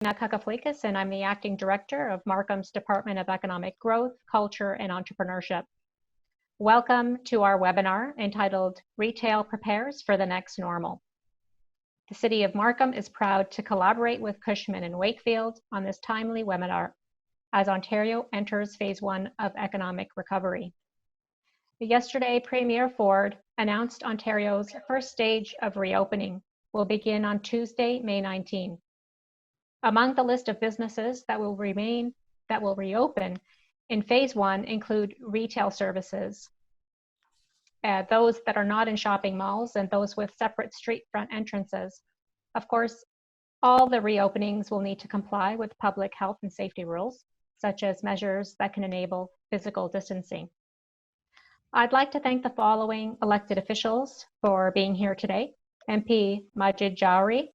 Kakaflikas, and I'm the Acting Director of Markham's Department of Economic Growth, Culture, and Entrepreneurship. Welcome to our webinar entitled Retail Prepares for the Next Normal. The City of Markham is proud to collaborate with Cushman Wakefield on this timely webinar as Ontario enters Phase 1 of economic recovery. Yesterday, Premier Ford announced Ontario's first stage of reopening will begin on Tuesday, May 19. Among the list of businesses that will reopen in Phase 1 include retail services, those that are not in shopping malls and those with separate street front entrances. Of course, all the reopenings will need to comply with public health and safety rules, such as measures that can enable physical distancing. I'd like to thank the following elected officials for being here today: MP Majid Jowri,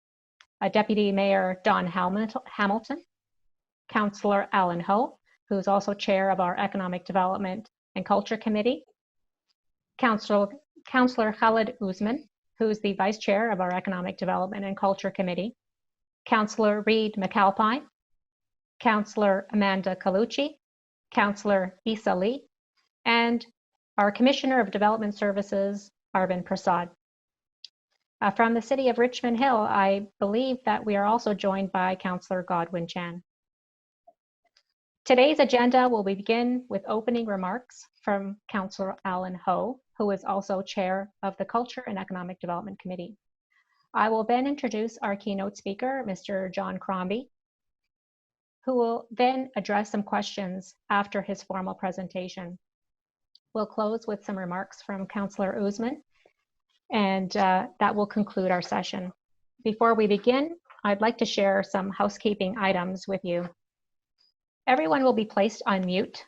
Deputy Mayor Don Hamilton, Councillor Alan Ho, who's also Chair of our Economic Development and Culture Committee, Councillor Khalid Usman, who's the Vice Chair of our Economic Development and Culture Committee, Councillor Reid McAlpine, Councillor Amanda Colucci, Councillor Isa Lee, and our Commissioner of Development Services, Arvind Prasad. From the City of Richmond Hill, I believe that we are also joined by Councillor Godwin Chan. Today's agenda will begin with opening remarks from Councillor Alan Ho, who is also Chair of the Culture and Economic Development Committee. I will then introduce our keynote speaker, Mr. John Crombie, who will then address some questions after his formal presentation. We'll close with some remarks from Councillor Usman, and that will conclude our session. Before we begin, I'd like to share some housekeeping items with you. Everyone will be placed on mute.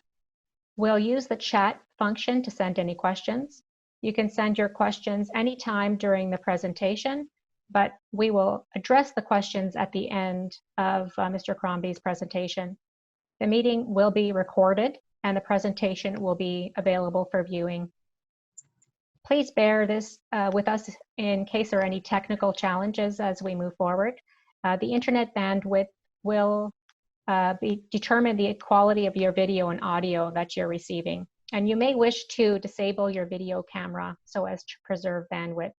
We'll use the chat function to send any questions. You can send your questions anytime during the presentation, but we will address the questions at the end of Mr. Crombie's presentation. The meeting will be recorded and the presentation will be available for viewing. Please bear this with us in case there are any technical challenges as we move forward. The internet bandwidth will determine the quality of your video and audio that you're receiving. And you may wish to disable your video camera so as to preserve bandwidth.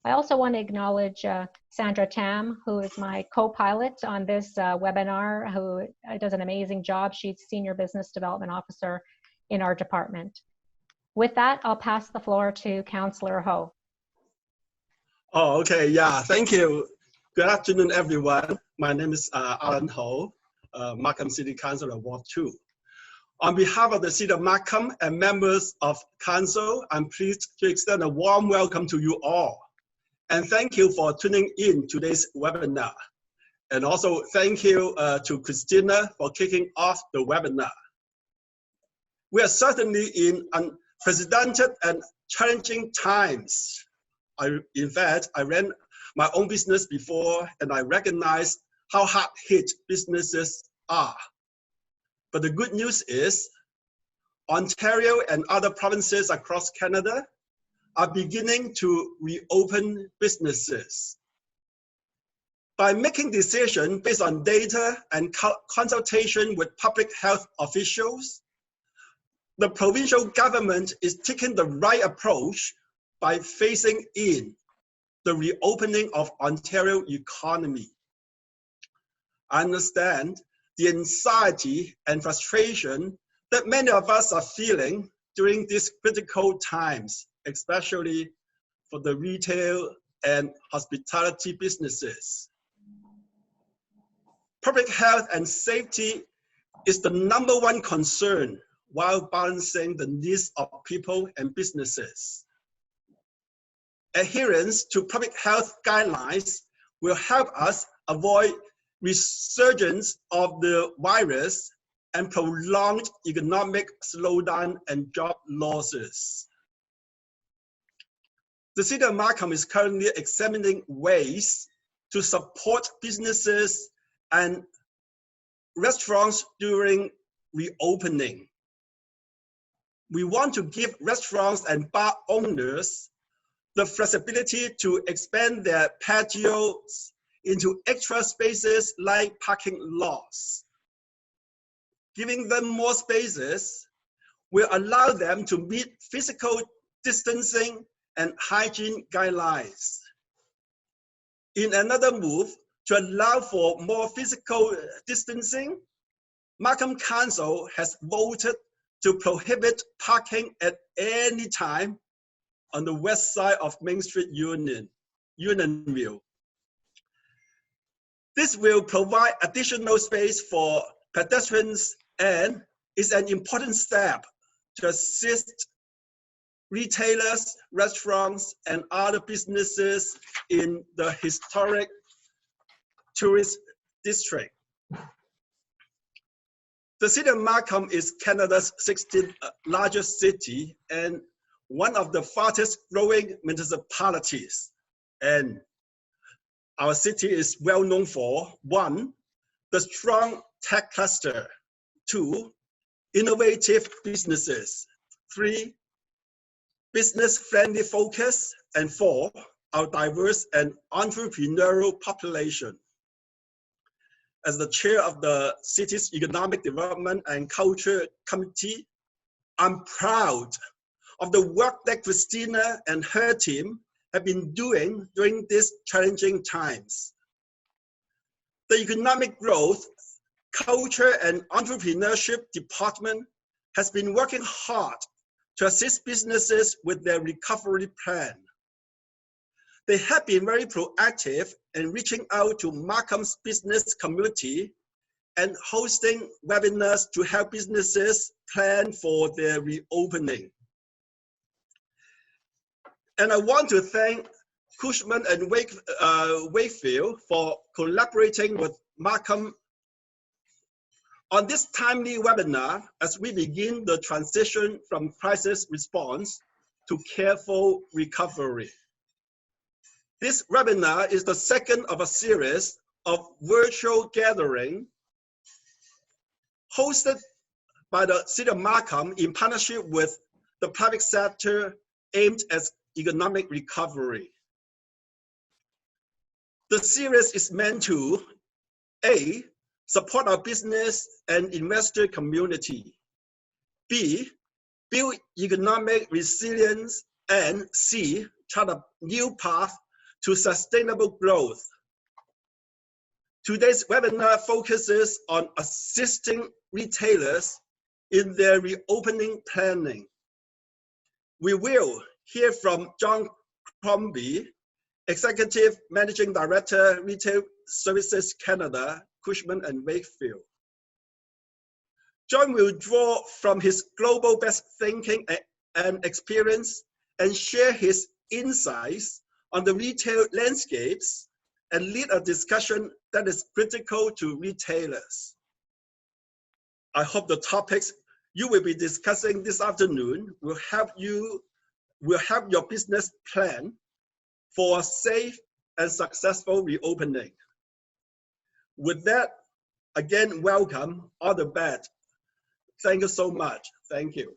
I also want to acknowledge Sandra Tam, who is my co-pilot on this webinar, who does an amazing job. She's Senior Business Development Officer in our department. With that, I'll pass the floor to Councillor Ho. Oh, okay, yeah, thank you. Good afternoon, everyone. My name is Alan Ho, Markham City Council Ward 2. On behalf of the City of Markham and members of Council, I'm pleased to extend a warm welcome to you all. And thank you for tuning in today's webinar. And also thank you to Christina for kicking off the webinar. We are certainly in unprecedented and challenging times. In fact, I ran my own business before and I recognize how hard hit businesses are. But the good news is Ontario and other provinces across Canada are beginning to reopen businesses. By making decisions based on data and consultation with public health officials, the provincial government is taking the right approach by phasing in the reopening of Ontario economy. I understand the anxiety and frustration that many of us are feeling during these critical times, especially for the retail and hospitality businesses. Public health and safety is the #1 concern while balancing the needs of people and businesses. Adherence to public health guidelines will help us avoid resurgence of the virus and prolonged economic slowdown and job losses. The City of Markham is currently examining ways to support businesses and restaurants during reopening. We want to give restaurants and bar owners the flexibility to expand their patios into extra spaces like parking lots. Giving them more spaces will allow them to meet physical distancing and hygiene guidelines. In another move to allow for more physical distancing, Markham Council has voted to prohibit parking at any time on the west side of Main Street Unionville. This will provide additional space for pedestrians and is an important step to assist retailers, restaurants, and other businesses in the historic tourist district. The City of Markham is Canada's 16th largest city and one of the fastest growing municipalities. And our city is well known for 1, the strong tech cluster, 2, innovative businesses, 3, business-friendly focus, and 4, our diverse and entrepreneurial population. As the chair of the city's Economic Development and Culture Committee, I'm proud of the work that Christina and her team have been doing during these challenging times. The Economic Growth, Culture and Entrepreneurship Department has been working hard to assist businesses with their recovery plan. They have been very proactive in reaching out to Markham's business community and hosting webinars to help businesses plan for their reopening. And I want to thank Cushman and Wakefield for collaborating with Markham on this timely webinar as we begin the transition from crisis response to careful recovery. This webinar is the second of a series of virtual gatherings hosted by the City of Markham in partnership with the private sector aimed at economic recovery. The series is meant to A, support our business and investor community, B, build economic resilience, and C, chart a new path to sustainable growth. Today's webinar focuses on assisting retailers in their reopening planning. We will hear from John Crombie, Executive Managing Director, Retail Services Canada, Cushman and Wakefield. John will draw from his global best thinking and experience and share his insights on the retail landscapes and lead a discussion that is critical to retailers. I hope the topics you will be discussing this afternoon will help your business plan for a safe and successful reopening. With that, again, welcome, all the best. Thank you so much. Thank you.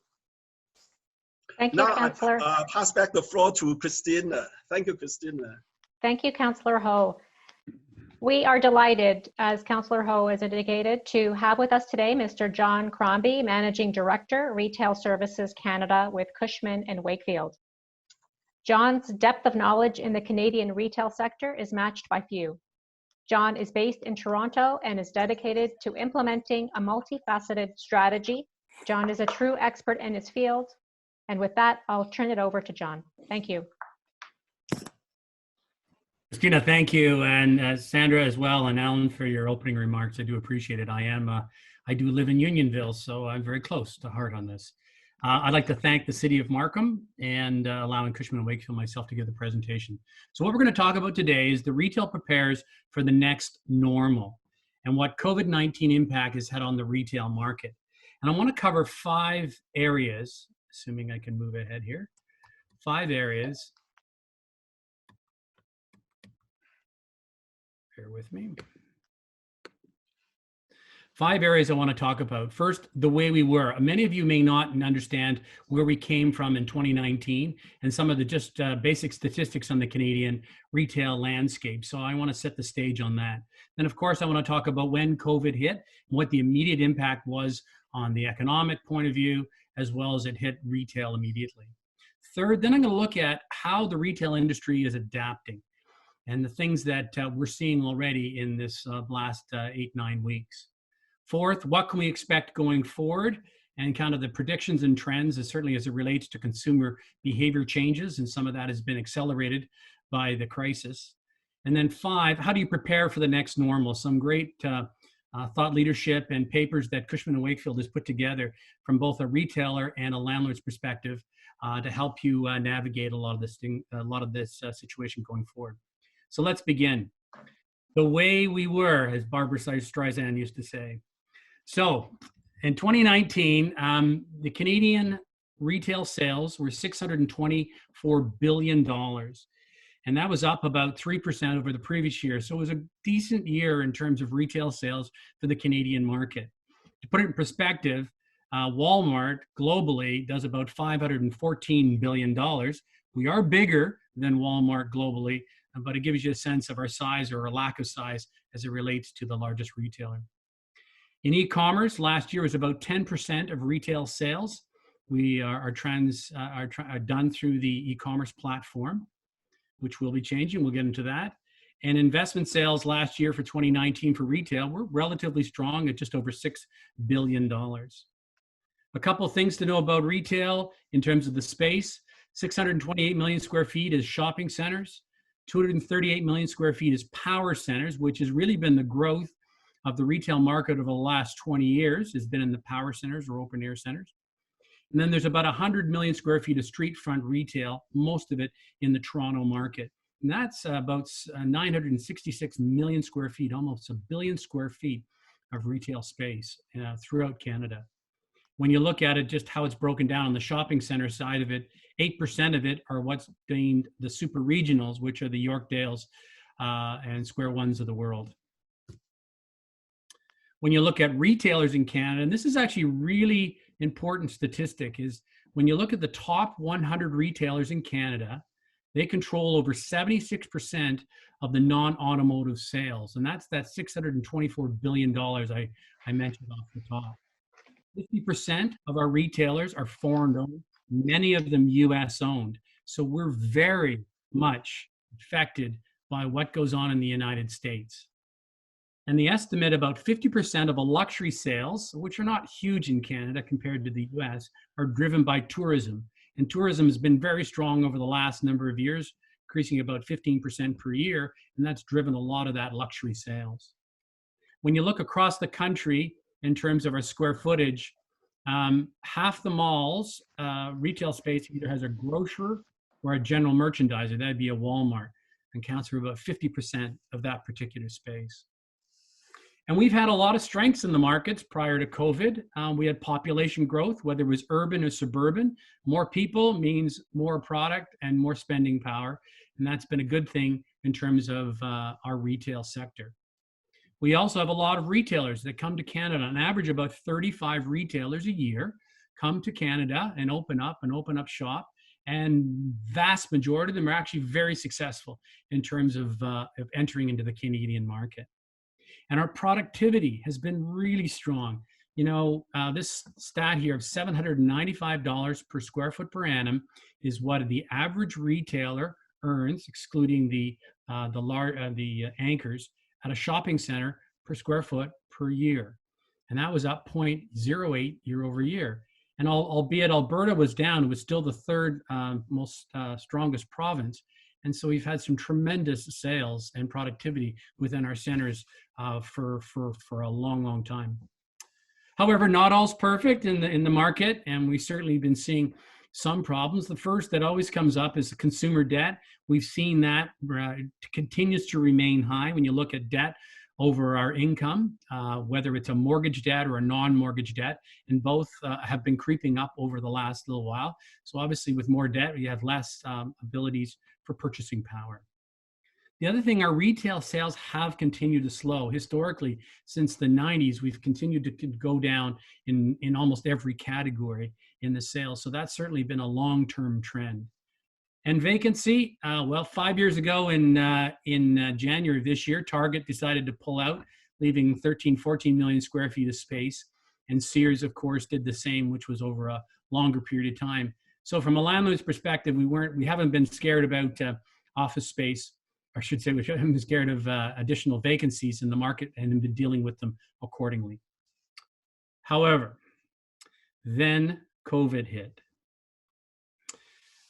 Thank you, now Councillor. I pass back the floor to Christina. Thank you, Christina. Thank you, Councillor Ho. We are delighted, as Councillor Ho has indicated, to have with us today Mr. John Crombie, Managing Director, Retail Services Canada with Cushman and Wakefield. John's depth of knowledge in the Canadian retail sector is matched by few. John is based in Toronto and is dedicated to implementing a multifaceted strategy. John is a true expert in his field. And with that, I'll turn it over to John. Thank you. Christina, thank you. And Sandra as well, and Alan for your opening remarks. I do appreciate it. I do live in Unionville, so I'm very close to heart on this. I'd like to thank the City of Markham and allowing Cushman and Wakefield myself to give the presentation. So what we're going to talk about today is the retail prepares for the next normal and what COVID-19 impact has had on the retail market. And I want to cover 5 areas, assuming I can move ahead here, 5 areas. Bear with me. 5 areas I want to talk about. First, the way we were. Many of you may not understand where we came from in 2019 and some of the just basic statistics on the Canadian retail landscape. So I want to set the stage on that. Then, of course, I want to talk about when COVID hit and what the immediate impact was on the economic point of view, as well as it hit retail immediately. Third, then I'm going to look at how the retail industry is adapting and the things that we're seeing already in this last 8-9 weeks. Fourth, what can we expect going forward, and kind of the predictions and trends, certainly as it relates to consumer behavior changes, and some of that has been accelerated by the crisis. And then 5, how do you prepare for the next normal? Some great thought leadership and papers that Cushman Wakefield has put together from both a retailer and a landlord's perspective to help you navigate a lot of this situation going forward. So let's begin. The way we were, as Barbara Streisand used to say. So in 2019, the Canadian retail sales were $624 billion. And that was up about 3% over the previous year. So it was a decent year in terms of retail sales for the Canadian market. To put it in perspective, Walmart globally does about $514 billion. We are bigger than Walmart globally, but it gives you a sense of our size or our lack of size as it relates to the largest retailer. In e-commerce, last year was about 10% of retail sales. Our trends are done through the e-commerce platform, which will be changing. We'll get into that. And investment sales last year for 2019 for retail were relatively strong at just over $6 billion. A couple of things to know about retail in terms of the space. 628 million square feet is shopping centers. 238 million square feet is power centers, which has really been the growth of the retail market over the last 20 years, has been in the power centers or open air centers. And then there's about 100 million square feet of street front retail, most of it in the Toronto market. And that's about 966 million square feet, almost 1 billion square feet of retail space throughout Canada. When you look at it, just how it's broken down on the shopping center side of it, 8% of it are what's deemed the super regionals, which are the Yorkdales and Square Ones of the world. When you look at retailers in Canada, and this is actually really important statistic, is when you look at the top 100 retailers in Canada, they control over 76% of the non-automotive sales. And that's that $624 billion I mentioned off the top. 50% of our retailers are foreign owned, many of them US owned. So we're very much affected by what goes on in the United States. And the estimate about 50% of a luxury sales, which are not huge in Canada compared to the US, are driven by tourism. And tourism has been very strong over the last number of years, increasing about 15% per year, and that's driven a lot of that luxury sales. When you look across the country in terms of our square footage, half the malls, retail space either has a grocer or a general merchandiser, that'd be a Walmart, and counts for about 50% of that particular space. And we've had a lot of strengths in the markets prior to COVID. We had population growth, whether it was urban or suburban. More people means more product and more spending power. And that's been a good thing in terms of our retail sector. We also have a lot of retailers that come to Canada. On average, about 35 retailers a year come to Canada and open up shop. And vast majority of them are actually very successful in terms of entering into the Canadian market. And our productivity has been really strong. You know, this stat here of $795 per square foot per annum is what the average retailer earns, excluding the anchors, at a shopping center per square foot per year. And that was up 0.08 year over year. And albeit Alberta was down, it was still the third most strongest province. And so we've had some tremendous sales and productivity within our centers for a long, long time. However, not all's perfect in the market, and we've certainly been seeing some problems. The first that always comes up is the consumer debt. We've seen that continues to remain high when you look at debt over our income, whether it's a mortgage debt or a non-mortgage debt, and both have been creeping up over the last little while. So obviously with more debt, you have less abilities for purchasing power. The other thing, our retail sales have continued to slow. Historically, since the 90s, we've continued to go down in almost every category in the sales. So that's certainly been a long-term trend. And vacancy, well, 5 years ago in January of this year, Target decided to pull out, leaving 14 million square feet of space. And Sears, of course, did the same, which was over a longer period of time. So from a landlord's perspective, we haven't been scared about office space. I should say we haven't been scared of additional vacancies in the market and been dealing with them accordingly. However, then COVID hit.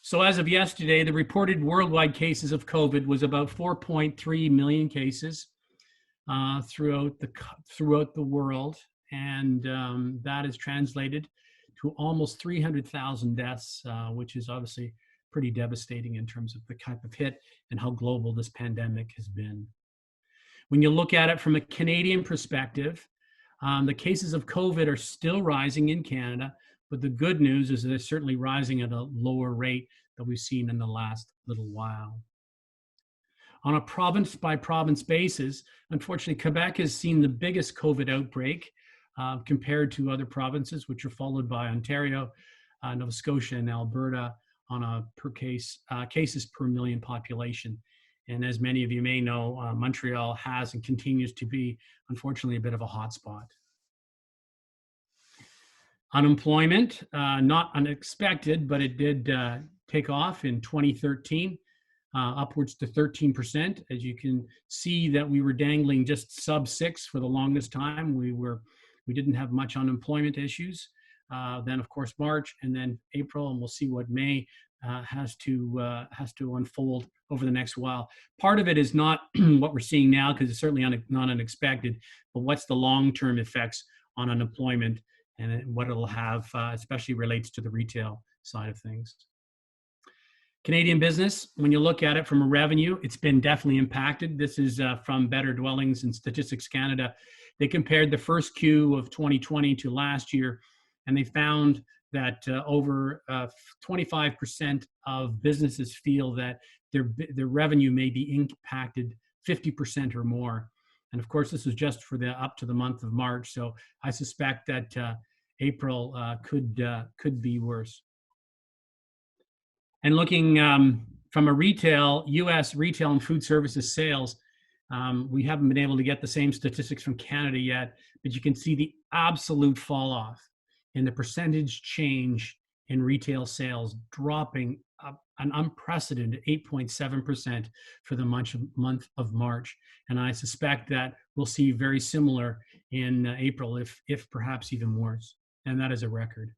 So as of yesterday, the reported worldwide cases of COVID was about 4.3 million cases throughout the world. And that is translated to almost 300,000 deaths, which is obviously pretty devastating in terms of the type of hit and how global this pandemic has been. When you look at it from a Canadian perspective, the cases of COVID are still rising in Canada, but the good news is they're certainly rising at a lower rate than we've seen in the last little while. On a province by province basis, unfortunately, Quebec has seen the biggest COVID outbreak compared to other provinces, which are followed by Ontario, Nova Scotia, and Alberta on a cases per million population. And as many of you may know, Montreal has and continues to be, unfortunately, a bit of a hotspot. Unemployment, not unexpected, but it did take off in 2013, upwards to 13%. As you can see that we were dangling just sub 6 for the longest time. We didn't have much unemployment issues. Then of course March, and then April, and we'll see what May has to unfold over the next while. Part of it is not what we're seeing now, because it's certainly not unexpected, but what's the long-term effects on unemployment and what it'll have, especially relates to the retail side of things. Canadian business, when you look at it from a revenue, it's been definitely impacted. This is from Better Dwellings and Statistics Canada. They compared the first Q of 2020 to last year, and they found that over 25% of businesses feel that their revenue may be impacted 50% or more. And of course, this is just for up to the month of March. So I suspect that April could be worse. And looking from a U.S. retail and food services sales, we haven't been able to get the same statistics from Canada yet, but you can see the absolute fall off in the percentage change in retail sales, dropping an unprecedented 8.7% for the month of March. And I suspect that we'll see very similar in April, if perhaps even worse. And that is a record.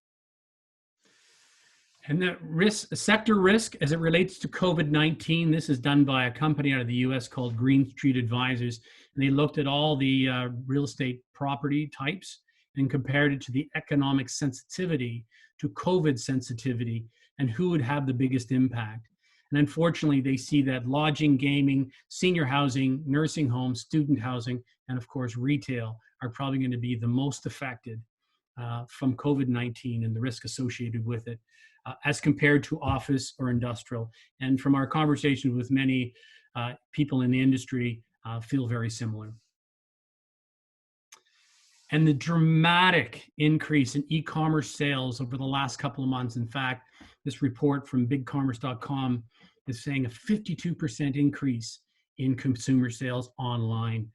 And the sector risk as it relates to COVID-19, this is done by a company out of the US called Green Street Advisors. And they looked at all the real estate property types and compared it to the economic sensitivity to COVID sensitivity and who would have the biggest impact. And unfortunately, they see that lodging, gaming, senior housing, nursing homes, student housing, and of course, retail are probably going to be the most affected from COVID-19 and the risk associated with it, as compared to office or industrial. And from our conversations with many people in the industry, feel very similar. And the dramatic increase in e-commerce sales over the last couple of months. In fact, this report from bigcommerce.com is saying a 52% increase in consumer sales online.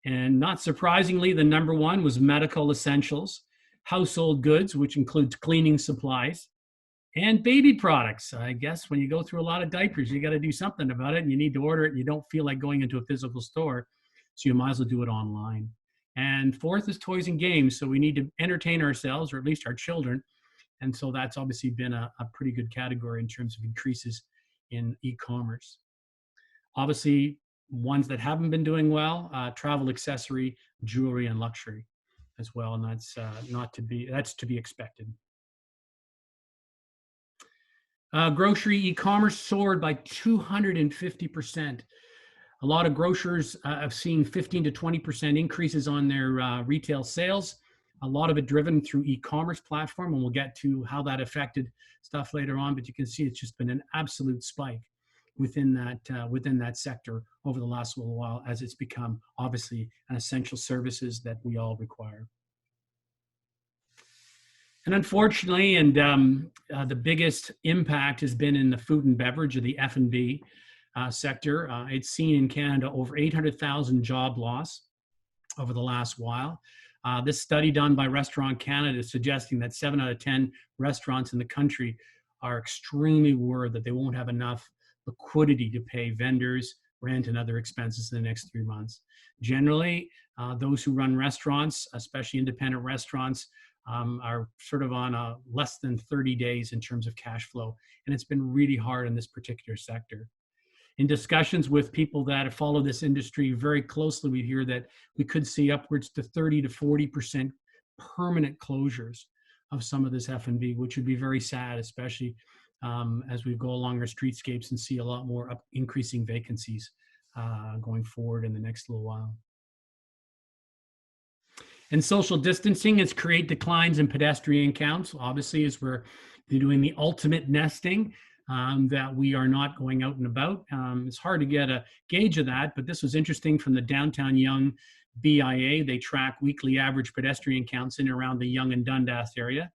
And not surprisingly, the number one was medical essentials, household goods, which includes cleaning supplies, and baby products. I guess when you go through a lot of diapers, you got to do something about it, and you need to order it, and you don't feel like going into a physical store, so you might as well do it online. And fourth is toys and games. So we need to entertain ourselves, or at least our children. And so that's obviously been a pretty good category in terms of increases in e-commerce. Obviously, ones that haven't been doing well, travel, accessory, jewelry, and luxury as well. And that's that's to be expected. Grocery e-commerce soared by 250%. A lot of grocers have seen 15 to 20% increases on their retail sales. A lot of it driven through e-commerce platform, and we'll get to how that affected stuff later on, but you can see it's just been an absolute spike. within that sector over the last little while, as it's become obviously an essential services that we all require. And unfortunately, the biggest impact has been in the food and beverage, or the F&B sector. It's seen in Canada over 800,000 job loss over the last while. This study done by Restaurant Canada is suggesting that 7 out of 10 restaurants in the country are extremely worried that they won't have enough liquidity to pay vendors, rent, and other expenses in the next 3 months. Generally, those who run restaurants, especially independent restaurants, are sort of on a less than 30 days in terms of cash flow. And it's been really hard in this particular sector. In discussions with people that follow this industry very closely, we hear that we could see upwards to 30 to 40% permanent closures of some of this F&B, which would be very sad, especially as we go along our streetscapes and see a lot more increasing vacancies going forward in the next little while. And social distancing has created declines in pedestrian counts, obviously, as we're doing the ultimate nesting, that we are not going out and about. It's hard to get a gauge of that, but this was interesting from the Downtown Yonge BIA. They track weekly average pedestrian counts in and around the Yonge and Dundas area.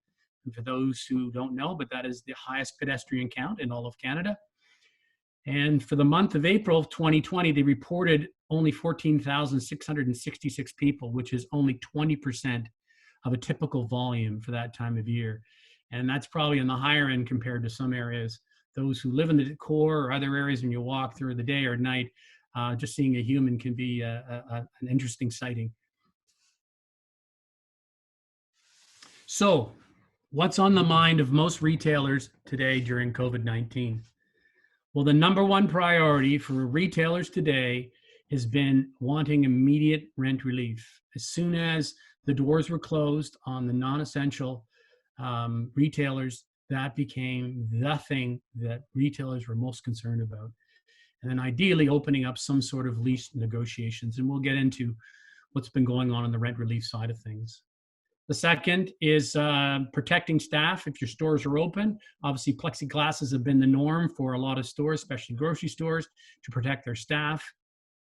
And for those who don't know, but that is the highest pedestrian count in all of Canada. And for the month of April of 2020, they reported only 14,666 people, which is only 20% of a typical volume for that time of year. And that's probably on the higher end compared to some areas. Those who live in the core or other areas when you walk through the day or night, just seeing a human can be an interesting sighting. So what's on the mind of most retailers today during COVID-19? Well, the number one priority for retailers today has been wanting immediate rent relief. As soon as the doors were closed on the non-essential retailers, that became the thing that retailers were most concerned about. And then ideally opening up some sort of lease negotiations. And we'll get into what's been going on the rent relief side of things. The second is protecting staff if your stores are open. Obviously, plexiglasses have been the norm for a lot of stores, especially grocery stores, to protect their staff.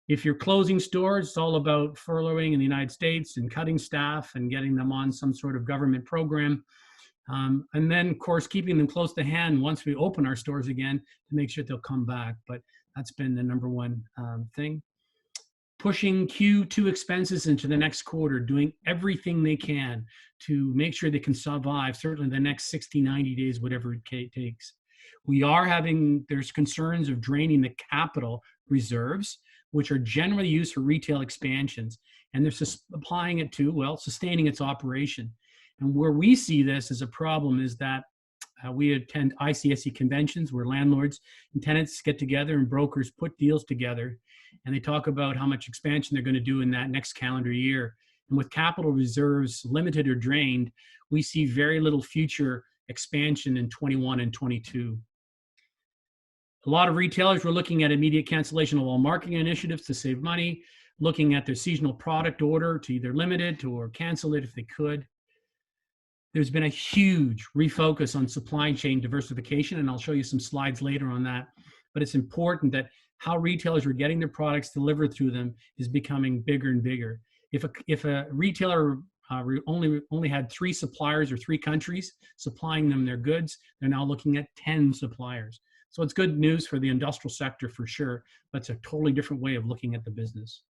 If you're closing stores, it's all about furloughing in the United States and cutting staff and getting them on some sort of government program. And then, of course, keeping them close to hand once we open our stores again to make sure they'll come back. But that's been the number one thing. Pushing Q2 expenses into the next quarter, doing everything they can to make sure they can survive, certainly the next 60, 90 days, whatever it takes. There's concerns of draining the capital reserves, which are generally used for retail expansions. And they're applying it to, well, sustaining its operation. And where we see this as a problem is that we attend ICSC conventions where landlords and tenants get together and brokers put deals together. And they talk about how much expansion they're going to do in that next calendar year. And with capital reserves limited or drained, we see very little future expansion in 21 and 22. A lot of retailers were looking at immediate cancellation of all marketing initiatives to save money, looking at their seasonal product order to either limit it or cancel it if they could. There's been a huge refocus on supply chain diversification, and I'll show you some slides later on that. But it's important that how retailers are getting their products delivered through them is becoming bigger and bigger. If a retailer only had 3 suppliers or 3 countries supplying them their goods, they're now looking at 10 suppliers. So it's good news for the industrial sector for sure, but it's a totally different way of looking at the business.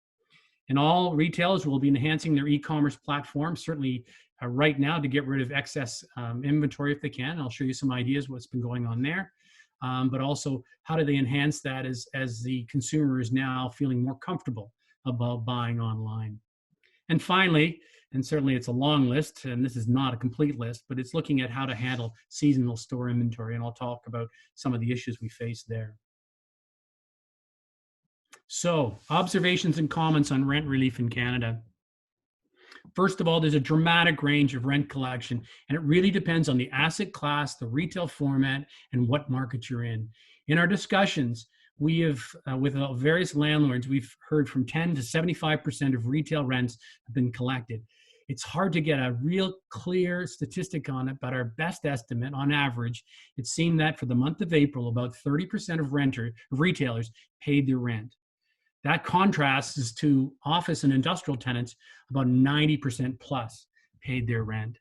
And all retailers will be enhancing their e-commerce platform, certainly right now, to get rid of excess inventory if they can. I'll show you some ideas what's been going on there. But also, how do they enhance that as the consumer is now feeling more comfortable about buying online? And finally, and certainly it's a long list, and this is not a complete list, but it's looking at how to handle seasonal store inventory, and I'll talk about some of the issues we face there. So, observations and comments on rent relief in Canada. First of all, there's a dramatic range of rent collection, and it really depends on the asset class, the retail format, and what market you're in. In our discussions, we have, with various landlords, we've heard from 10 to 75% of retail rents have been collected. It's hard to get a real clear statistic on it, but our best estimate on average, it seemed that for the month of April, about 30% of retailers paid their rent. That contrasts to office and industrial tenants, about 90% plus paid their rent.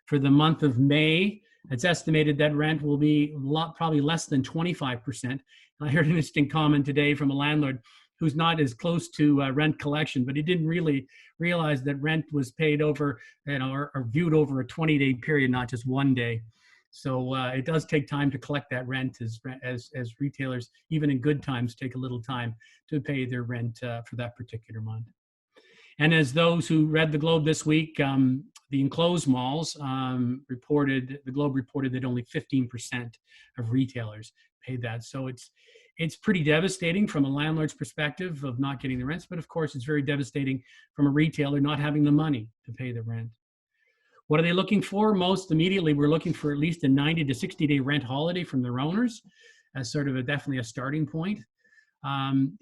For the month of May, it's estimated that rent will be probably less than 25%. And I heard an interesting comment today from a landlord who's not as close to rent collection, but he didn't really realize that rent was paid over, or viewed over a 20-day period, not just one day. So it does take time to collect that rent as retailers, even in good times, take a little time to pay their rent for that particular month. And as those who read the Globe this week, the enclosed malls the Globe reported that only 15% of retailers paid that. So it's pretty devastating from a landlord's perspective of not getting the rents, but of course it's very devastating from a retailer not having the money to pay the rent. What are they looking for? Most immediately, we're looking for at least a 90 to 60-day rent holiday from their owners as sort of definitely a starting point.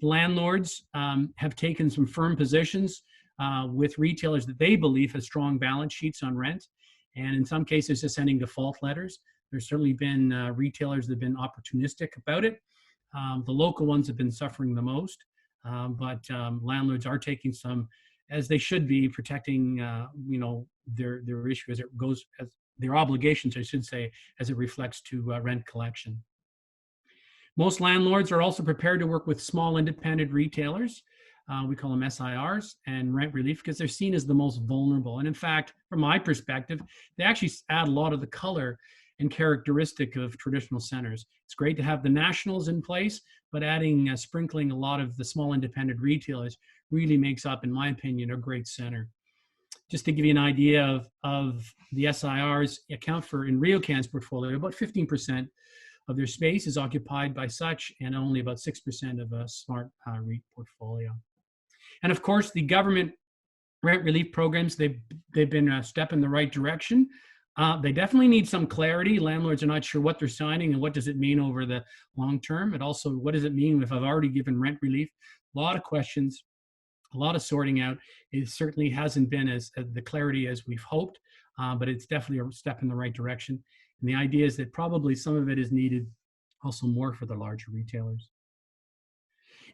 Landlords have taken some firm positions with retailers that they believe have strong balance sheets on rent, and in some cases just sending default letters. There's certainly been retailers that have been opportunistic about it. The local ones have been suffering the most, but landlords are taking some, as they should be, protecting their issue as it goes, as their obligations, I should say, as it reflects to rent collection. Most landlords are also prepared to work with small independent retailers. We call them SIRs, and rent relief, because they're seen as the most vulnerable. And in fact, from my perspective, they actually add a lot of the color and characteristic of traditional centers. It's great to have the nationals in place, but adding, sprinkling a lot of the small independent retailers really makes up, in my opinion, a great center. Just to give you an idea of the SIRs account for, in RioCan's portfolio, about 15% of their space is occupied by such, and only about 6% of a smart REIT portfolio. And of course, the government rent relief programs, they've been a step in the right direction. They definitely need some clarity. Landlords are not sure what they're signing and what does it mean over the long term. And also, what does it mean if I've already given rent relief? A lot of questions, a lot of sorting out. It certainly hasn't been as the clarity as we've hoped, but it's definitely a step in the right direction. And the idea is that probably some of it is needed also more for the larger retailers.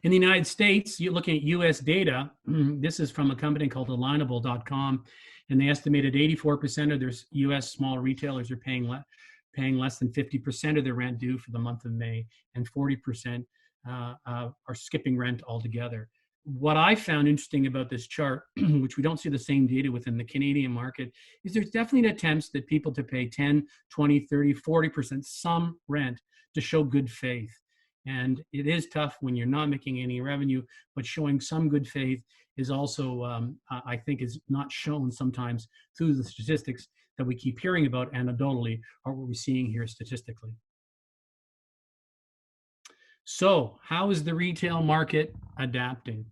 In the United States, you're looking at US data. This is from a company called Alignable.com, and they estimated 84% of their US small retailers are paying less than 50% of their rent due for the month of May, and 40% are skipping rent altogether. What I found interesting about this chart, which we don't see the same data within the Canadian market, is there's definitely attempts that people to pay 10, 20, 30, 40% some rent to show good faith. And it is tough when you're not making any revenue, but showing some good faith is also, I think, is not shown sometimes through the statistics that we keep hearing about anecdotally, or what we're seeing here statistically. So how is the retail market adapting?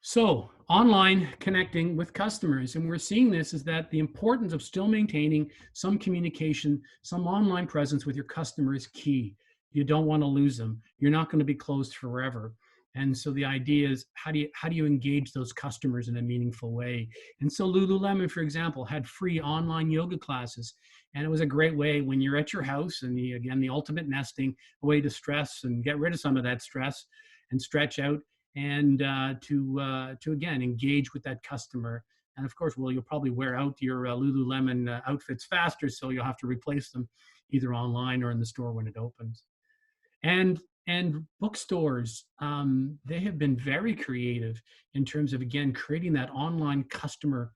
So online connecting with customers, and we're seeing this, is that the importance of still maintaining some communication, some online presence with your customer is key. You don't want to lose them. You're not going to be closed forever. And so the idea is, how do you engage those customers in a meaningful way? And so Lululemon, for example, had free online yoga classes. And it was a great way when you're at your house, and the ultimate nesting, a way to stress and get rid of some of that stress and stretch out, and to again engage with that customer. And of course, well, you'll probably wear out your Lululemon outfits faster, so you'll have to replace them either online or in the store when it opens. And bookstores, they have been very creative in terms of, again, creating that online customer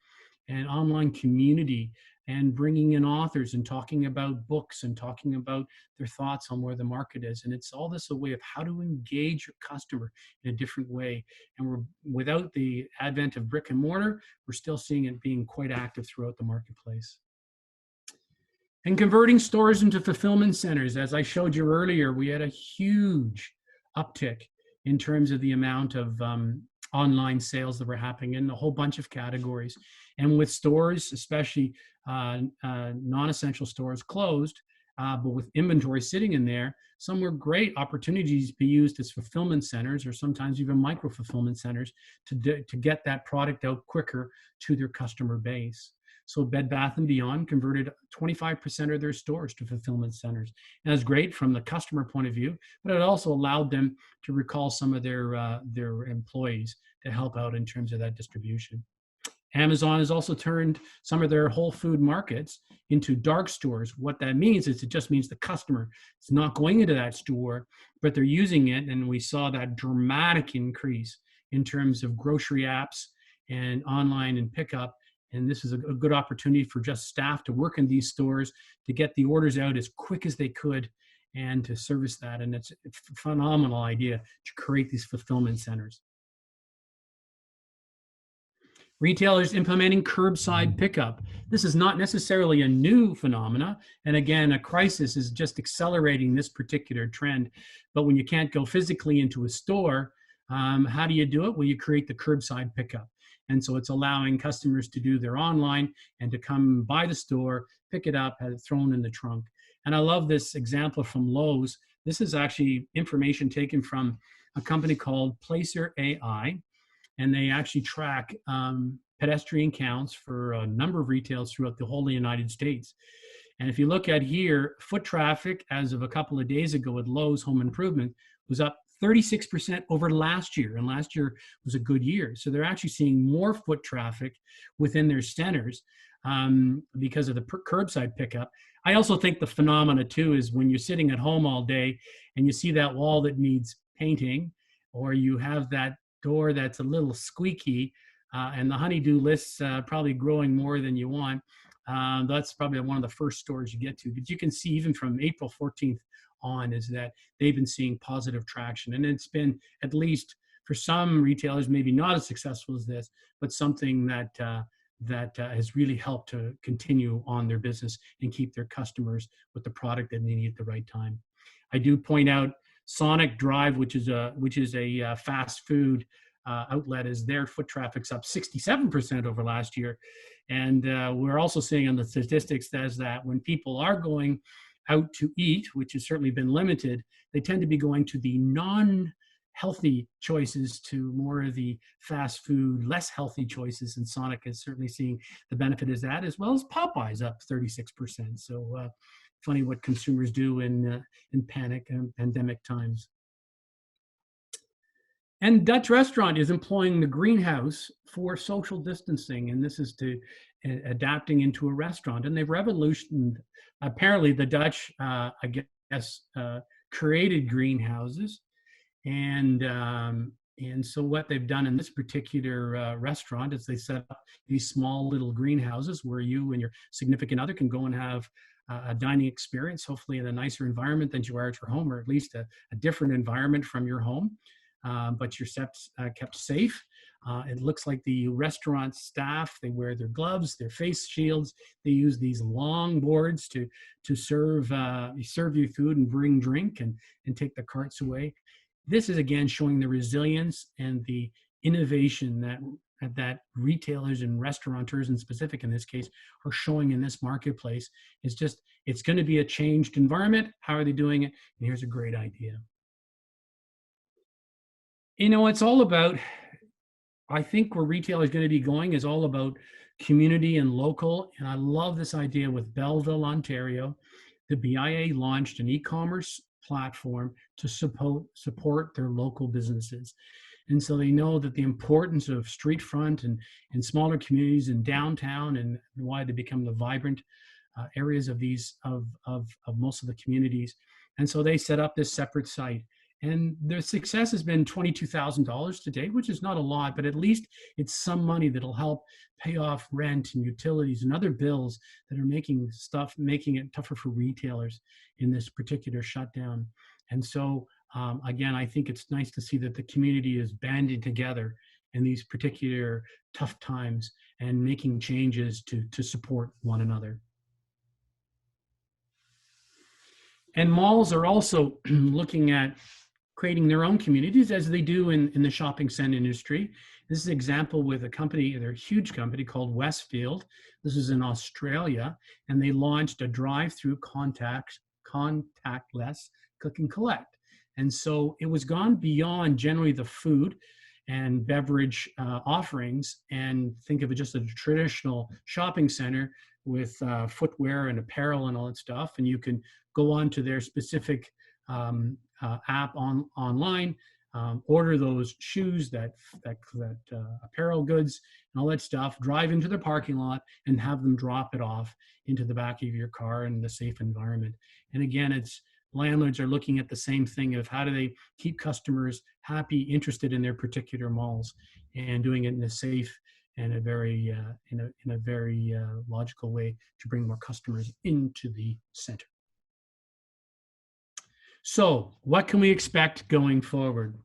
and online community, and bringing in authors and talking about books and talking about their thoughts on where the market is. And it's all this a way of how to engage your customer in a different way. And without the advent of brick and mortar, we're still seeing it being quite active throughout the marketplace. And converting stores into fulfillment centers. As I showed you earlier, we had a huge uptick in terms of the amount of online sales that were happening in a whole bunch of categories. And with stores, especially non-essential stores, closed, but with inventory sitting in there, some were great opportunities to be used as fulfillment centers or sometimes even micro fulfillment centers to get that product out quicker to their customer base. So Bed Bath & Beyond converted 25% of their stores to fulfillment centers. And that's great from the customer point of view, but it also allowed them to recall some of their employees to help out in terms of that distribution. Amazon has also turned some of their whole food markets into dark stores. What that means is it just means the customer is not going into that store, but they're using it. And we saw that dramatic increase in terms of grocery apps and online and pickup. And this is a good opportunity for just staff to work in these stores to get the orders out as quick as they could and to service that. And it's a phenomenal idea to create these fulfillment centers. Retailers implementing curbside pickup. This is not necessarily a new phenomena. And again, a crisis is just accelerating this particular trend. But when you can't go physically into a store, how do you do it? Well, you create the curbside pickup. And so it's allowing customers to do their online and to come by the store, pick it up, have it thrown in the trunk. And I love this example from Lowe's. This is actually information taken from a company called Placer AI. And they actually track pedestrian counts for a number of retailers throughout the whole of the United States. And if you look at here, foot traffic as of a couple of days ago at Lowe's Home Improvement was up 36% over last year. And last year was a good year. So they're actually seeing more foot traffic within their centers because of the curbside pickup. I also think the phenomena too is when you're sitting at home all day and you see that wall that needs painting, or you have that door that's a little squeaky and the honeydew list's probably growing more than you want, that's probably one of the first stores you get to. But you can see even from April 14th on is that they've been seeing positive traction. And it's been, at least for some retailers, maybe not as successful as this, but something that has really helped to continue on their business and keep their customers with the product that they need at the right time. I do point out Sonic Drive, which is a fast food outlet, is their foot traffic's up 67% over last year. And we're also seeing on the statistics that when people are going out to eat, which has certainly been limited, they tend to be going to the non-healthy choices to more of the fast food, less healthy choices. And Sonic is certainly seeing the benefit of that, as well as Popeyes up 36%. So funny what consumers do in panic and pandemic times. And Dutch Restaurant is employing the greenhouse for social distancing, and this is to adapting into a restaurant. And they've revolutionized. Apparently, the Dutch, I guess, created greenhouses, and so what they've done in this particular restaurant is they set up these small little greenhouses where you and your significant other can go and have a dining experience, hopefully in a nicer environment than you are at your home, or at least a different environment from your home. But you're kept safe. It looks like the restaurant staff, they wear their gloves, their face shields. They use these long boards to serve you food and bring drink and take the carts away. This is again showing the resilience and the innovation that retailers and restaurateurs, in specific in this case, are showing in this marketplace. It's going to be a changed environment. How are they doing it? And here's a great idea. You know, it's all about, I think where retail is going to be going is all about community and local. And I love this idea with Belleville, Ontario. The BIA launched an e-commerce platform to support their local businesses. And so they know that the importance of street front and smaller communities in downtown, and why they become the vibrant areas of most of the communities. And so they set up this separate site. And their success has been $22,000 to date, which is not a lot, but at least it's some money that'll help pay off rent and utilities and other bills that are making it tougher for retailers in this particular shutdown. And so, again, I think it's nice to see that the community is banding together in these particular tough times and making changes to support one another. And malls are also looking at creating their own communities, as they do in the shopping center industry. This is an example with a company, they're a huge company called Westfield. This is in Australia, and they launched a drive-through contactless click and collect. And so it was gone beyond generally the food and beverage offerings, and think of it just as a traditional shopping center with footwear and apparel and all that stuff. And you can go on to their specific app online, order those shoes, that apparel goods and all that stuff, drive into the parking lot and have them drop it off into the back of your car in a safe environment. And again, it's landlords are looking at the same thing of how do they keep customers happy, interested in their particular malls, and doing it in a safe and a very logical way to bring more customers into the center. So what can we expect going forward?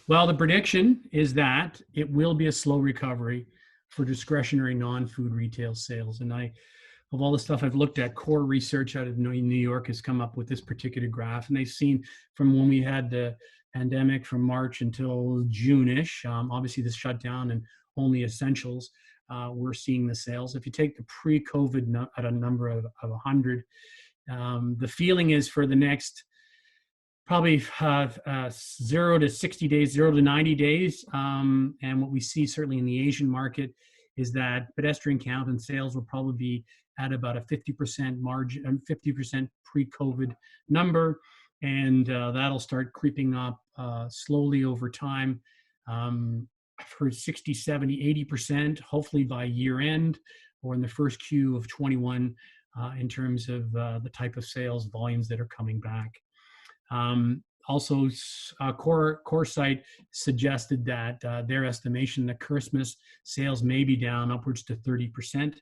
Well, the prediction is that it will be a slow recovery for discretionary non-food retail sales. And of all the stuff I've looked at, core research out of New York has come up with this particular graph. And they've seen from when we had the pandemic from March until June-ish, obviously this shut down and only essentials, we're seeing the sales. If you take the pre-COVID at a number of 100, the feeling is for the next probably 0 to 60 days, 0 to 90 days. And what we see certainly in the Asian market is that pedestrian count and sales will probably be at about a 50% margin, 50% pre-COVID number. And that'll start creeping up slowly over time. For 60, 70, 80%, hopefully by year end or in the first Q of 21 in terms of the type of sales volumes that are coming back. Also, CoreSite suggested that their estimation that Christmas sales may be down upwards to 30%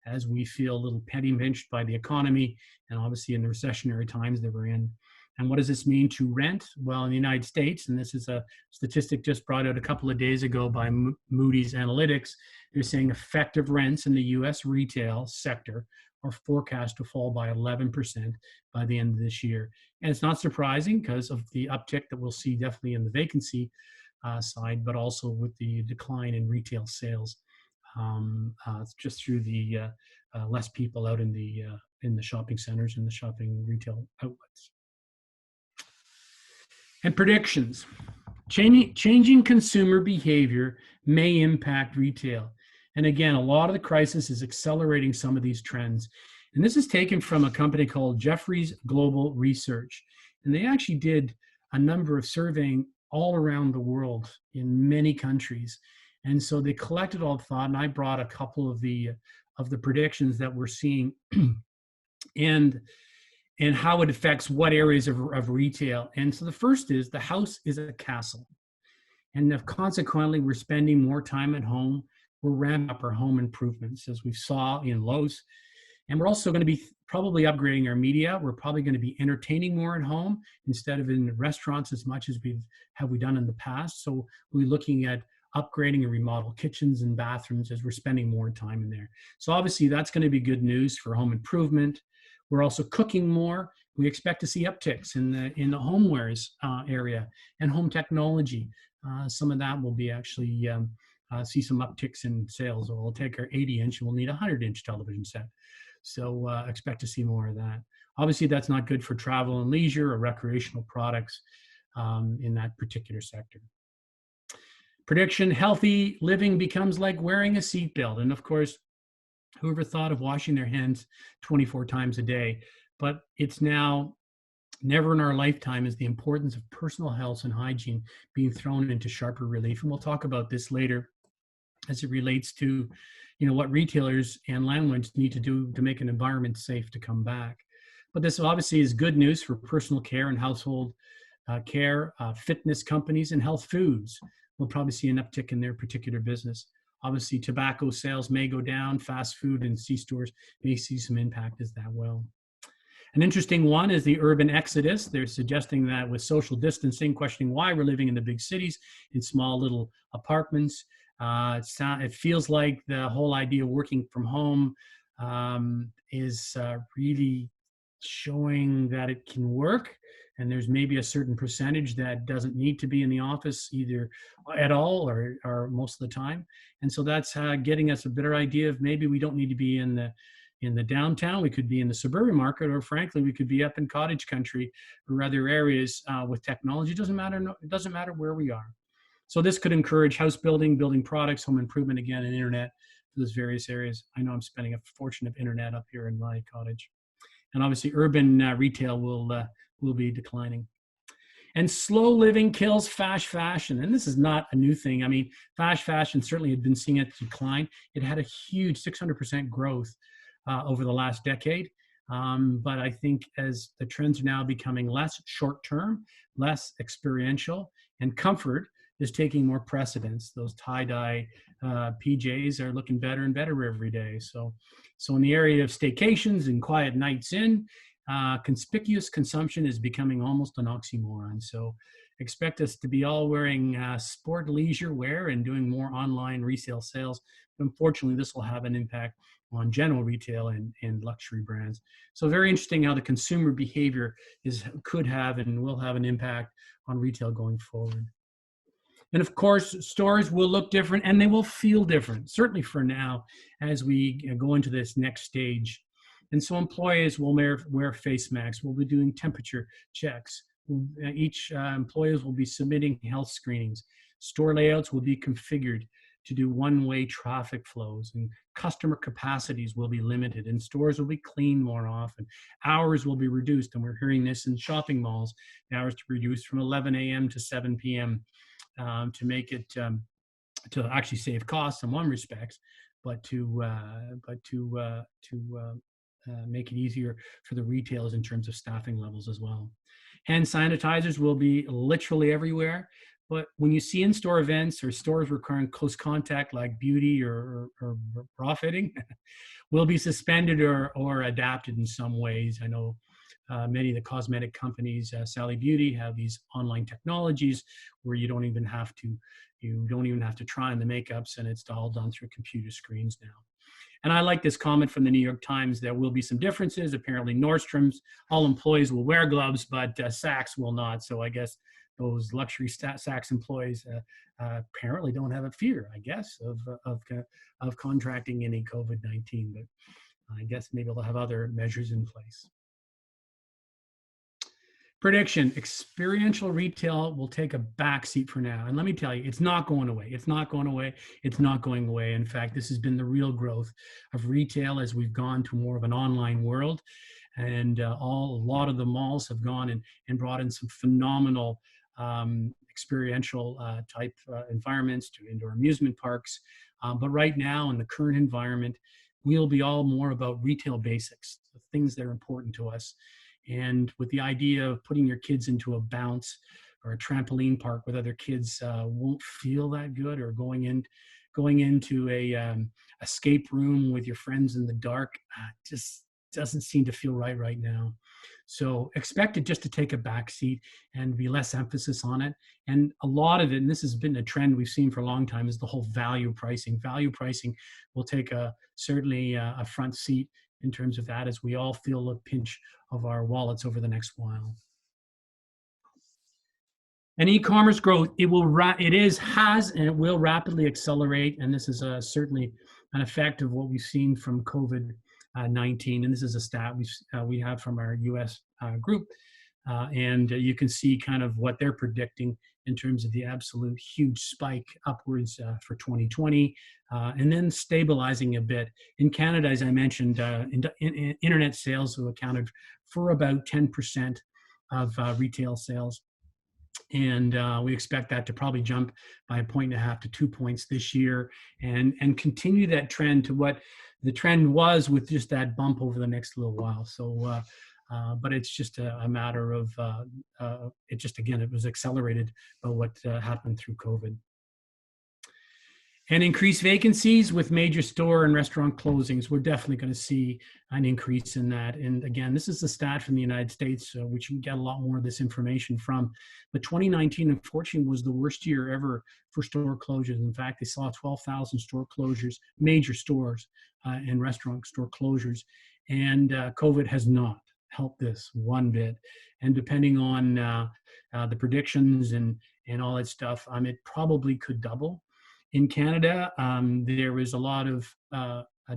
as we feel a little penny pinched by the economy and obviously in the recessionary times that we're in. And what does this mean to rent? Well, in the United States, and this is a statistic just brought out a couple of days ago by Moody's Analytics, they're saying effective rents in the US retail sector are forecast to fall by 11% by the end of this year. And it's not surprising because of the uptick that we'll see definitely in the vacancy side, but also with the decline in retail sales, just through the less people out in the shopping centers and the shopping retail outlets. And predictions. Changing consumer behavior may impact retail. And again, a lot of the crisis is accelerating some of these trends. And this is taken from a company called Jefferies Global Research. And they actually did a number of surveying all around the world in many countries. And so they collected all the thought, and I brought a couple of the predictions that we're seeing and how it affects what areas of retail. And so the first is the house is a castle. And if consequently, we're spending more time at home. We're ramping up our home improvements, as we saw in Lowe's. And we're also going to be probably upgrading our media. We're probably going to be entertaining more at home instead of in restaurants as much as we've done in the past. So we're looking at upgrading and remodel kitchens and bathrooms as we're spending more time in there. So obviously that's going to be good news for home improvement. We're also cooking more. We expect to see upticks in the homewares area and home technology. Some of that will be actually see some upticks in sales. We'll take our 80-inch and we'll need a 100-inch television set. So expect to see more of that. Obviously, that's not good for travel and leisure or recreational products in that particular sector. Prediction, healthy living becomes like wearing a seatbelt. And of course, whoever thought of washing their hands 24 times a day? But it's now never in our lifetime is the importance of personal health and hygiene being thrown into sharper relief. And we'll talk about this later as it relates to, what retailers and landlords need to do to make an environment safe to come back. But this obviously is good news for personal care and household care, fitness companies, and health foods. We'll probably see an uptick in their particular business. Obviously, tobacco sales may go down. Fast food and C-stores may see some impact as that well. An interesting one is the urban exodus. They're suggesting that with social distancing, questioning why we're living in the big cities in small little apartments. It feels like the whole idea of working from home is really showing that it can work. And there's maybe a certain percentage that doesn't need to be in the office either at all or most of the time. And so that's getting us a better idea of maybe we don't need to be in the in the downtown, we could be in the suburban market, or frankly, we could be up in cottage country or other areas with technology. It doesn't matter where we are. So this could encourage house building, building products, home improvement again, and internet for those various areas. I know I'm spending a fortune of internet up here in my cottage. And obviously urban retail will be declining. And slow living kills fast fashion. And this is not a new thing. I mean, fast fashion certainly had been seeing it decline. It had a huge 600% growth over the last decade. But I think as the trends are now becoming less short-term, less experiential, and comfort is taking more precedence. Those tie-dye PJs are looking better and better every day. So in the area of staycations and quiet nights in, conspicuous consumption is becoming almost an oxymoron. So expect us to be all wearing sport leisure wear and doing more online resale sales. Unfortunately, this will have an impact on general retail and luxury brands. So very interesting how the consumer behavior could have and will have an impact on retail going forward. And of course, stores will look different and they will feel different, certainly for now, as we go into this next stage. And so employees will wear face masks. We'll be doing temperature checks. Each employees will be submitting health screenings. Store layouts will be configured to do one-way traffic flows, and customer capacities will be limited, and stores will be cleaned more often. Hours will be reduced, and we're hearing this in shopping malls. The hours to be reduced from 11 a.m. to 7 p.m. To make it to actually save costs in one respect, but to make it easier for the retailers in terms of staffing levels as well. Hand sanitizers will be literally everywhere, but when you see in-store events or stores requiring close contact like beauty or bra fitting, will be suspended or adapted in some ways. I know many of the cosmetic companies, Sally Beauty, have these online technologies where you don't even have to try on the makeups, and it's all done through computer screens now. And I like this comment from the New York Times. There will be some differences. Apparently Nordstrom's, all employees will wear gloves, but Saks will not. So I guess those luxury Saks employees apparently don't have a fear, I guess, of contracting any COVID-19. But I guess maybe they'll have other measures in place. Prediction: experiential retail will take a backseat for now. And let me tell you, it's not going away. It's not going away. It's not going away. In fact, this has been the real growth of retail as we've gone to more of an online world. And a lot of the malls have gone and brought in some phenomenal experiential type environments to indoor amusement parks. But right now in the current environment, we'll be all more about retail basics, the things that are important to us. And with the idea of putting your kids into a bounce or a trampoline park with other kids won't feel that good, or going into a escape room with your friends in the dark just doesn't seem to feel right now. So expect it just to take a backseat and be less emphasis on it. And a lot of it, and this has been a trend we've seen for a long time, is the whole value pricing. Value pricing will take certainly a front seat in terms of that, as we all feel a pinch of our wallets over the next while. And e-commerce growth, has, and it will rapidly accelerate. And this is certainly an effect of what we've seen from COVID-19. And this is a stat we have from our US group. And you can see kind of what they're predicting in terms of the absolute huge spike upwards for 2020, and then stabilizing a bit. In Canada, as I mentioned, internet sales have accounted for about 10% of retail sales. And we expect that to probably jump by 1.5 to 2 points this year, and continue that trend to what the trend was, with just that bump over the next little while. So, but it's just a matter of, it was accelerated by what happened through COVID. And increased vacancies with major store and restaurant closings. We're definitely going to see an increase in that. And again, this is a stat from the United States, which you can get a lot more of this information from. But 2019, unfortunately, was the worst year ever for store closures. In fact, they saw 12,000 store closures, major stores and restaurant store closures. And COVID has not helped this one bit. And depending on the predictions and all that stuff, it probably could double. In Canada, there was a lot of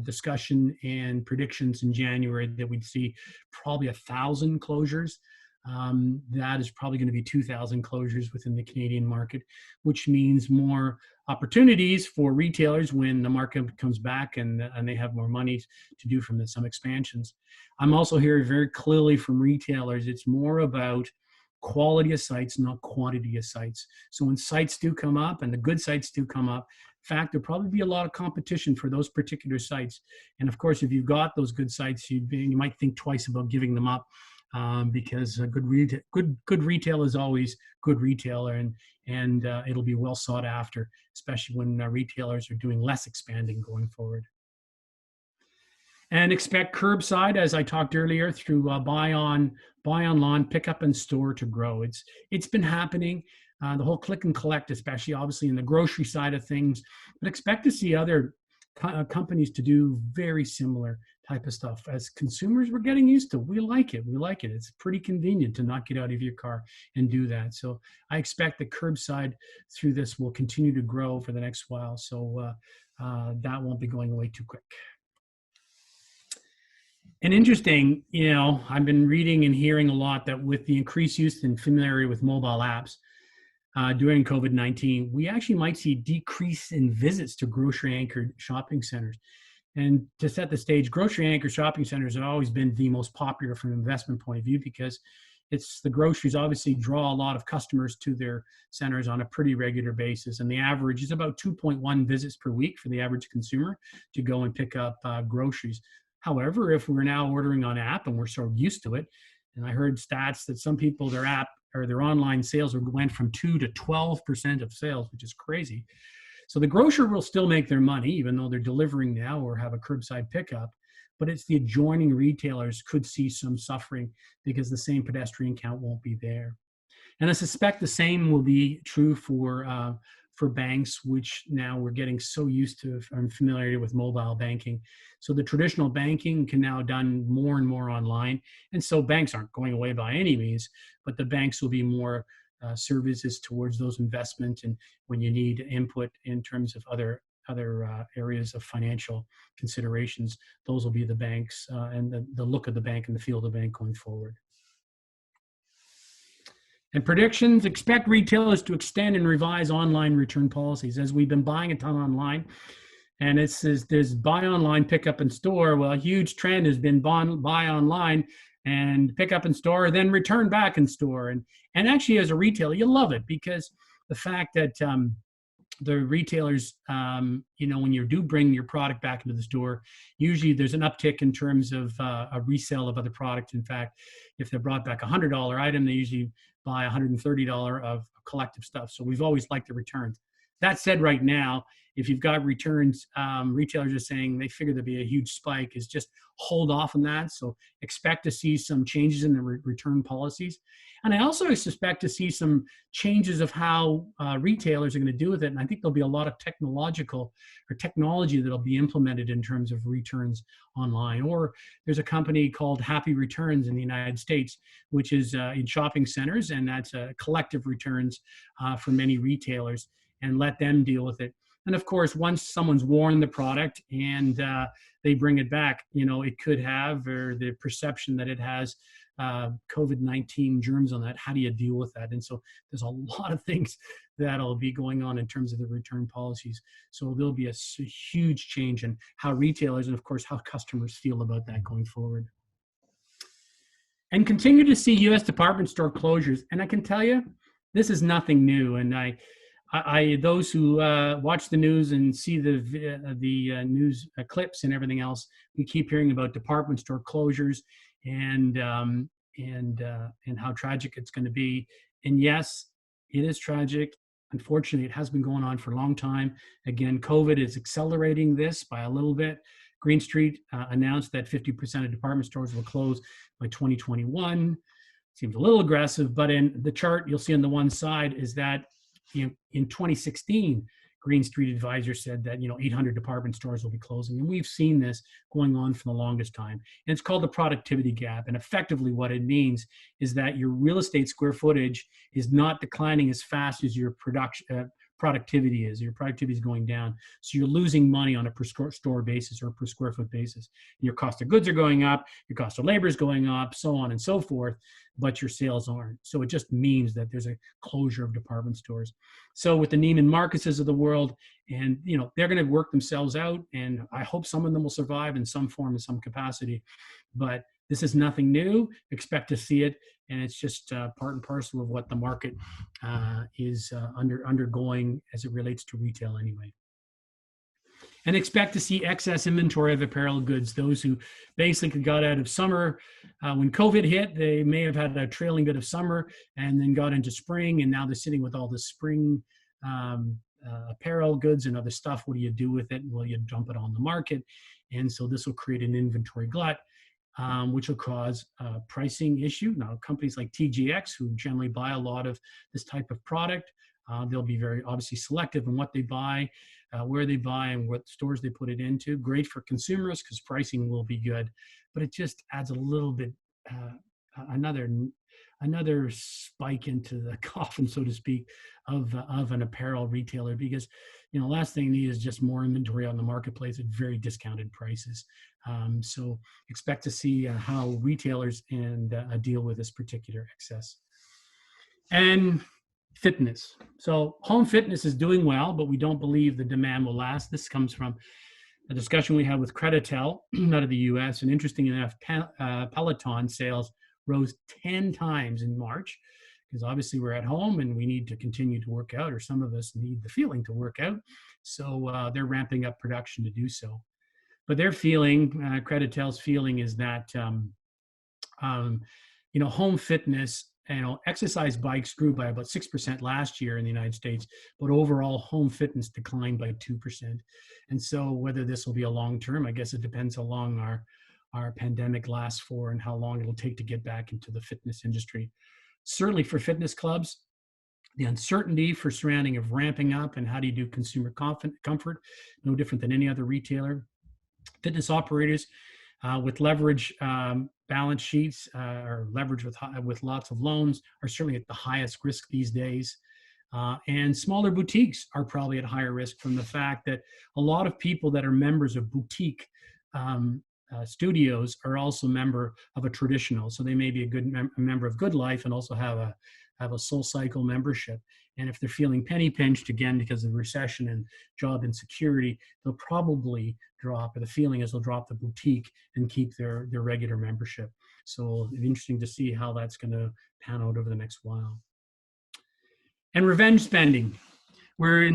discussion and predictions in January that we'd see probably 1,000 closures. That is probably going to be 2,000 closures within the Canadian market, which means more opportunities for retailers when the market comes back and they have more money to do from some expansions. I'm also hearing very clearly from retailers, it's more about quality of sites, not quantity of sites. So when sites do come up and the good sites do come up, in fact, there'll probably be a lot of competition for those particular sites. And of course, if you've got those good sites, you might think twice about giving them up. Because good retail is always good retail, and it'll be well sought after, especially when retailers are doing less expanding going forward. And expect curbside, as I talked earlier, through buy online, pick up in store to grow. It's been happening. The whole click and collect, especially obviously in the grocery side of things, but expect to see other companies to do very similar type of stuff. As consumers, we're getting used to. We like it. It's pretty convenient to not get out of your car and do that. So I expect the curbside through this will continue to grow for the next while. So that won't be going away too quick. And interesting, I've been reading and hearing a lot that with the increased use and familiarity with mobile apps during COVID-19, we actually might see decrease in visits to grocery-anchored shopping centers. And to set the stage, grocery-anchored shopping centers have always been the most popular from an investment point of view because the groceries obviously draw a lot of customers to their centers on a pretty regular basis. And the average is about 2.1 visits per week for the average consumer to go and pick up groceries. However, if we're now ordering on app and we're so used to it, and I heard stats that some people, their app or their online sales went from 2 to 12% of sales, which is crazy. So the grocer will still make their money, even though they're delivering now or have a curbside pickup, but it's the adjoining retailers could see some suffering because the same pedestrian count won't be there. And I suspect the same will be true for banks, which now we're getting so used to and familiar with mobile banking. So the traditional banking can now done more and more online. And so banks aren't going away by any means, but the banks will be more services towards those investments, and when you need input in terms of other areas of financial considerations, those will be the banks and the look of the bank and the feel of the bank going forward. And predictions, expect retailers to extend and revise online return policies. As we've been buying a ton online, and there's buy online, pick up in store. Well, a huge trend has been buy online and pick up in store, then return back in store. And actually, as a retailer, you love it because the fact that the retailers, when you do bring your product back into the store, usually there's an uptick in terms of a resale of other products. In fact, if they're brought back a $100 item, they usually buy $130 of collective stuff. So we've always liked the returns. That said, right now, if you've got returns, retailers are saying they figure there'll be a huge spike, is just hold off on that. So expect to see some changes in the return policies. And I also suspect to see some changes of how retailers are going to do with it. And I think there'll be a lot of technology that'll be implemented in terms of returns online. Or there's a company called Happy Returns in the United States, which is in shopping centers, and that's collective returns for many retailers, and let them deal with it. And of course, once someone's worn the product and they bring it back, it could have, or the perception that it has COVID-19 germs on that. How do you deal with that? And so there's a lot of things that'll be going on in terms of the return policies. So there'll be a huge change in how retailers and of course how customers feel about that going forward. And continue to see U.S. department store closures. And I can tell you, this is nothing new. And those who watch the news and see the news clips and everything else, we keep hearing about department store closures and how tragic it's going to be. And yes, it is tragic. Unfortunately, it has been going on for a long time. Again, COVID is accelerating this by a little bit. Green Street announced that 50% of department stores will close by 2021. Seems a little aggressive, but in the chart you'll see on the one side is that in 2016, Green Street Advisor said that 800 department stores will be closing, and we've seen this going on for the longest time. And it's called the productivity gap. And effectively, what it means is that your real estate square footage is not declining as fast as your productivity is. Your productivity is going down. So you're losing money on a per store basis or per square foot basis. And your cost of goods are going up, your cost of labor is going up, so on and so forth, but your sales aren't. So it just means that there's a closure of department stores. So with the Neiman Marcuses of the world, and they're going to work themselves out, and I hope some of them will survive in some form, in some capacity. But this is nothing new. Expect to see it, and it's just part and parcel of what the market is undergoing as it relates to retail anyway. And expect to see excess inventory of apparel goods. Those who basically got out of summer when COVID hit, they may have had a trailing bit of summer and then got into spring, and now they're sitting with all the spring apparel goods and other stuff. What do you do with it? Well, you dump it on the market, and so this will create an inventory glut, which will cause a pricing issue. Now, companies like TJX, who generally buy a lot of this type of product, they'll be very obviously selective in what they buy, where they buy, and what stores they put it into. Great for consumers because pricing will be good, but it just adds a little bit, another spike into the coffin, so to speak, of an apparel retailer, because last thing you need is just more inventory on the marketplace at very discounted prices. So expect to see how retailers deal with this particular excess. And fitness. So home fitness is doing well, but we don't believe the demand will last. This comes from a discussion we had with Creditel out of the US. And interesting enough, Peloton sales rose 10 times in March, because obviously we're at home and we need to continue to work out, or some of us need the feeling to work out. So they're ramping up production to do so. But their feeling, Creditel's feeling, is that home fitness, exercise bikes grew by about 6% last year in the United States, but overall home fitness declined by 2%. And so whether this will be a long-term, I guess it depends how long our pandemic lasts for and how long it'll take to get back into the fitness industry. Certainly for fitness clubs, the uncertainty for surrounding of ramping up and how do you do consumer comfort, no different than any other retailer. Fitness operators with leverage balance sheets or leverage with lots of loans are certainly at the highest risk these days. And smaller boutiques are probably at higher risk from the fact that a lot of people that are members of boutique studios are also member of a traditional. So they may be a member of Good Life and also have a Soul Cycle membership. And if they're feeling penny pinched again because of recession and job insecurity, they'll probably drop, or the feeling is they'll drop the boutique and keep their regular membership. So it's interesting to see how that's going to pan out over the next while. And revenge spending. We're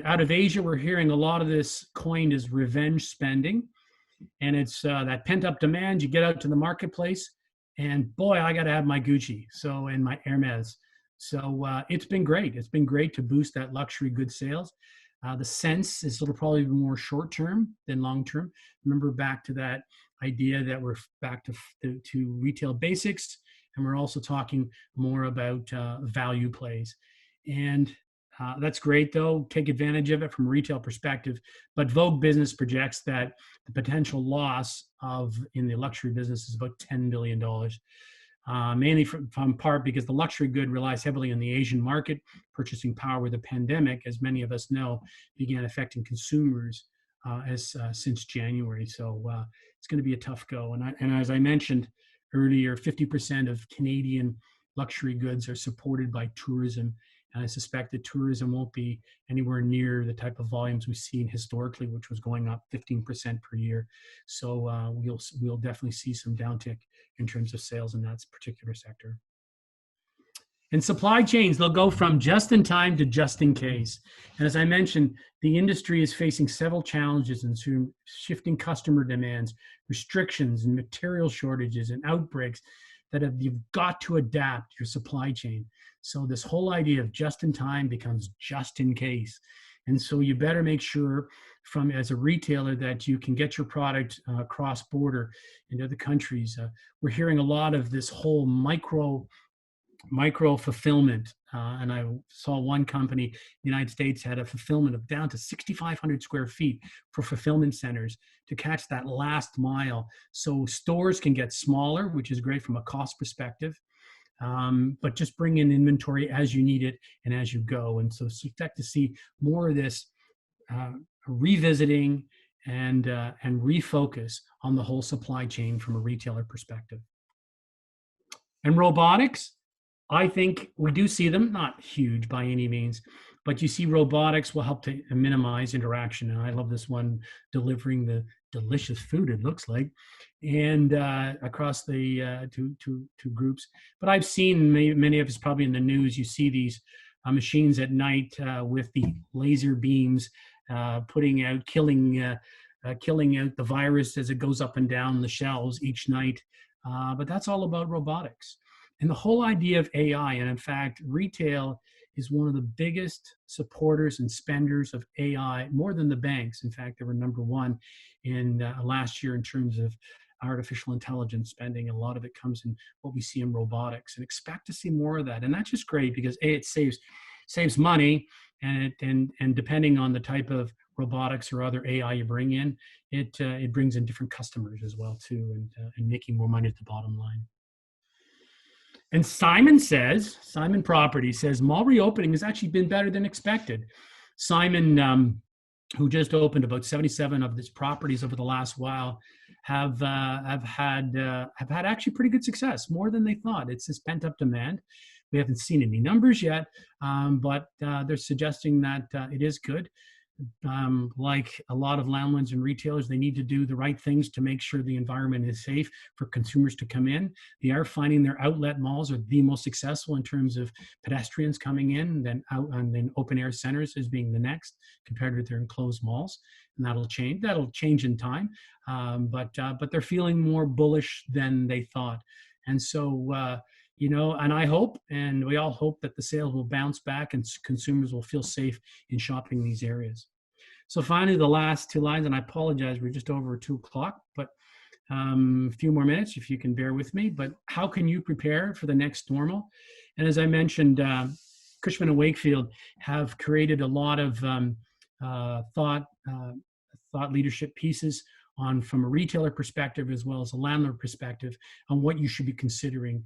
out of Asia, we're hearing a lot of this coined as revenge spending. And it's that pent up demand. You get out to the marketplace and boy, I got to have my Gucci. So, and my Hermes. So it's been great. It's been great to boost that luxury goods sales. The sense is it'll probably be more short-term than long-term. Remember back to that idea that we're back to retail basics. And we're also talking more about value plays. And that's great, though. Take advantage of it from a retail perspective. But Vogue Business projects that the potential loss in the luxury business is about $10 billion. Mainly from part because the luxury good relies heavily on the Asian market. Purchasing power with the pandemic, as many of us know, began affecting consumers since January. So it's going to be a tough go. And as I mentioned earlier, 50% of Canadian luxury goods are supported by tourism. And I suspect that tourism won't be anywhere near the type of volumes we've seen historically, which was going up 15% per year. So we'll definitely see some downtick in terms of sales in that particular sector. And supply chains, they'll go from just in time to just in case. And as I mentioned, the industry is facing several challenges in shifting customer demands, restrictions and material shortages and outbreaks that you've got to adapt your supply chain. So this whole idea of just in time becomes just in case. And so you better make sure as a retailer that you can get your product cross border into other countries. We're hearing a lot of this whole micro fulfillment. And I saw one company in the United States had a fulfillment of down to 6,500 square feet for fulfillment centers to catch that last mile. So stores can get smaller, which is great from a cost perspective. but just bring in inventory as you need it and as you go. And so expect to see more of this revisiting and refocus on the whole supply chain from a retailer perspective. And robotics, I think we do see them, not huge by any means, but you see robotics will help to minimize interaction. And I love this one, delivering the delicious food, it looks like, and across the two groups. But I've seen many of us probably in the news, you see these machines at night with the laser beams killing out the virus as it goes up and down the shelves each night. But that's all about robotics. And the whole idea of AI, and in fact, retail is one of the biggest supporters and spenders of AI, more than the banks. In fact, they were number one in last year in terms of artificial intelligence spending. A lot of it comes in what we see in robotics, and expect to see more of that. And that's just great because it saves money, and depending on the type of robotics or other AI you bring in, it brings in different customers as well too, and making more money at the bottom line. And Simon Property says mall reopening has actually been better than expected. Simon, who just opened about 77 of his properties over the last while, have had actually pretty good success, more than they thought. It's this pent up demand. We haven't seen any numbers yet, but they're suggesting that it is good. Like a lot of landlords and retailers, they need to do the right things to make sure the environment is safe for consumers to come in. They are finding their outlet malls are the most successful in terms of pedestrians coming in, then out, and then open air centers as being the next, compared with their enclosed malls. And that'll change. That'll change in time, but they're feeling more bullish than they thought. And so, and I hope, and we all hope, that the sales will bounce back and consumers will feel safe in shopping these areas. So finally, the last two lines, and I apologize, we're just over 2 o'clock, but a few more minutes if you can bear with me. But how can you prepare for the next normal? And as I mentioned, Cushman Wakefield have created a lot of thought leadership pieces from a retailer perspective as well as a landlord perspective on what you should be considering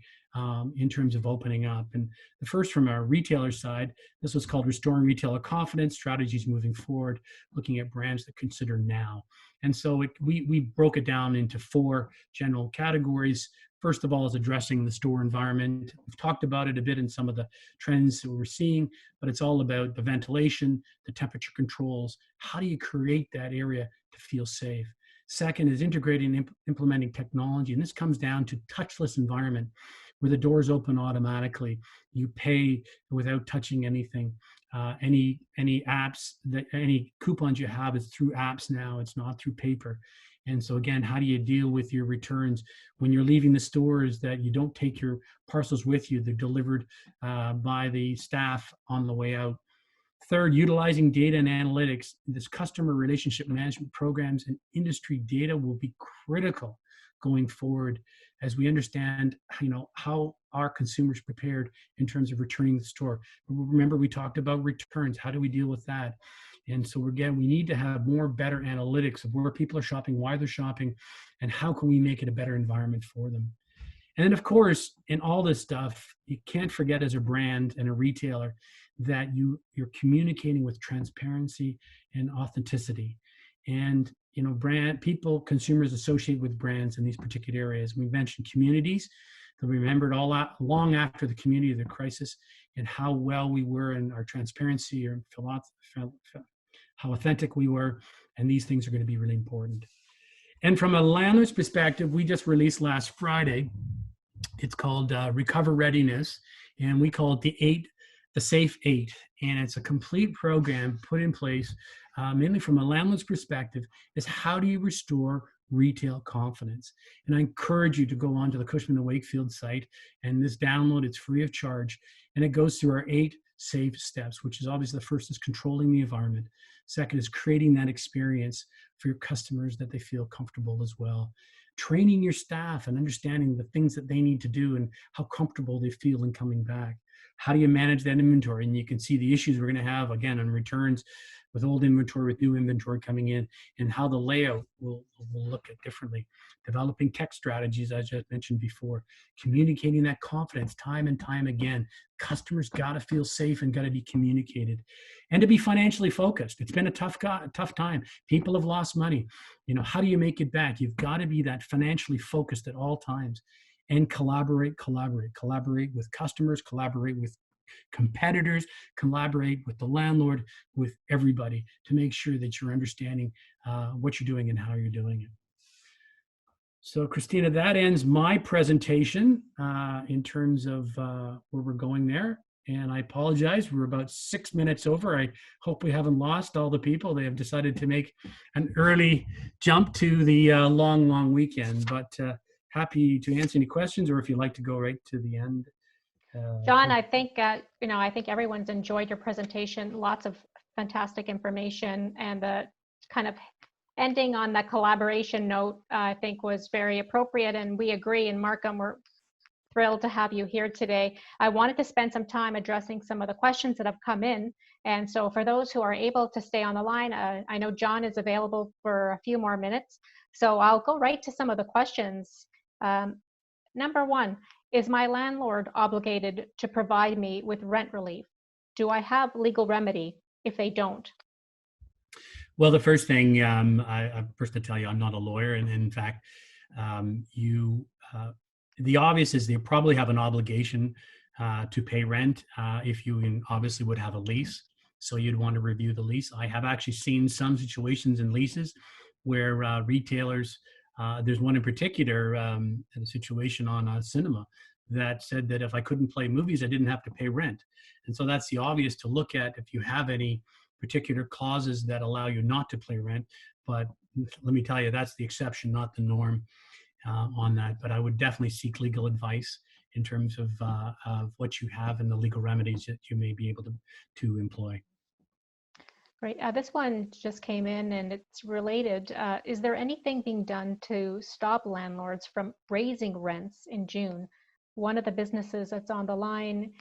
in terms of opening up. And the first, from a retailer side, this was called Restoring Retailer Confidence, Strategies Moving Forward, looking at brands that consider now. And so we broke it down into 4 general categories. First of all is addressing the store environment. We've talked about it a bit in some of the trends that we're seeing, but it's all about the ventilation, the temperature controls. How do you create that area to feel safe? Second is integrating and implementing technology. And this comes down to touchless environment where the doors open automatically. You pay without touching anything. Any apps, any coupons you have is through apps now. It's not through paper. And so again, how do you deal with your returns when you're leaving the stores, that you don't take your parcels with you? They're delivered by the staff on the way out. Third, utilizing data and analytics. This customer relationship management programs and industry data will be critical going forward as we understand, how are consumers prepared in terms of returning the store. Remember, we talked about returns. How do we deal with that? And so again, we need to have better analytics of where people are shopping, why they're shopping, and how can we make it a better environment for them. And then, of course, in all this stuff, you can't forget as a brand and a retailer that you're communicating with transparency and authenticity. And consumers associate with brands in these particular areas. We mentioned communities. They'll be remembered long after the community of the crisis, and how well we were in our transparency, or how authentic we were. And these things are going to be really important. And from a landlord's perspective, we just released last Friday. It's called Recover Readiness, and we call it the Safe 8. And it's a complete program put in place, mainly from a landlord's perspective, is how do you restore retail confidence? And I encourage you to go onto the Cushman Wakefield site, and this download, it's free of charge, and it goes through our 8 safe steps, which is obviously the first is controlling the environment. Second is creating that experience for your customers that they feel comfortable as well. Training your staff and understanding the things that they need to do and how comfortable they feel in coming back. How do you manage that inventory? And you can see the issues we're going to have again on returns with old inventory, with new inventory coming in, and how the layout will look at differently. Developing tech strategies, as I mentioned before, communicating that confidence time and time again. Customers got to feel safe and got to be communicated, and to be financially focused. It's been a tough time. People have lost money. You know, how do you make it back? You've got to be that financially focused at all times, and collaborate with customers, collaborate with competitors, collaborate with the landlord, with everybody to make sure that you're understanding what you're doing and how you're doing it. So Christina, that ends my presentation in terms of where we're going there. And I apologize, we're about 6 minutes over. I hope we haven't lost all the people. They have decided to make an early jump to the long weekend, but happy to answer any questions, or if you'd like to go right to the end. John, I think, I think everyone's enjoyed your presentation. Lots of fantastic information, and the kind of ending on the collaboration note, I think was very appropriate, and we agree. In Markham, we're thrilled to have you here today. I wanted to spend some time addressing some of the questions that have come in. And so for those who are able to stay on the line, I know John is available for a few more minutes. So I'll go right to some of the questions. Number one, is my landlord obligated to provide me with rent relief? Do I have legal remedy if they don't? Well, the first thing, I'm first to tell you, I'm not a lawyer. And in fact, the obvious is they probably have an obligation to pay rent if you obviously would have a lease. So you'd want to review the lease. I have actually seen some situations in leases where retailers, there's one in particular, a situation on a cinema that said that if I couldn't play movies, I didn't have to pay rent. And so that's the obvious to look at if you have any particular clauses that allow you not to pay rent. But let me tell you, that's the exception, not the norm on that. But I would definitely seek legal advice in terms of what you have and the legal remedies that you may be able to employ. Great. This one just came in and it's related. Is there anything being done to stop landlords from raising rents in June? One of the businesses that's on the line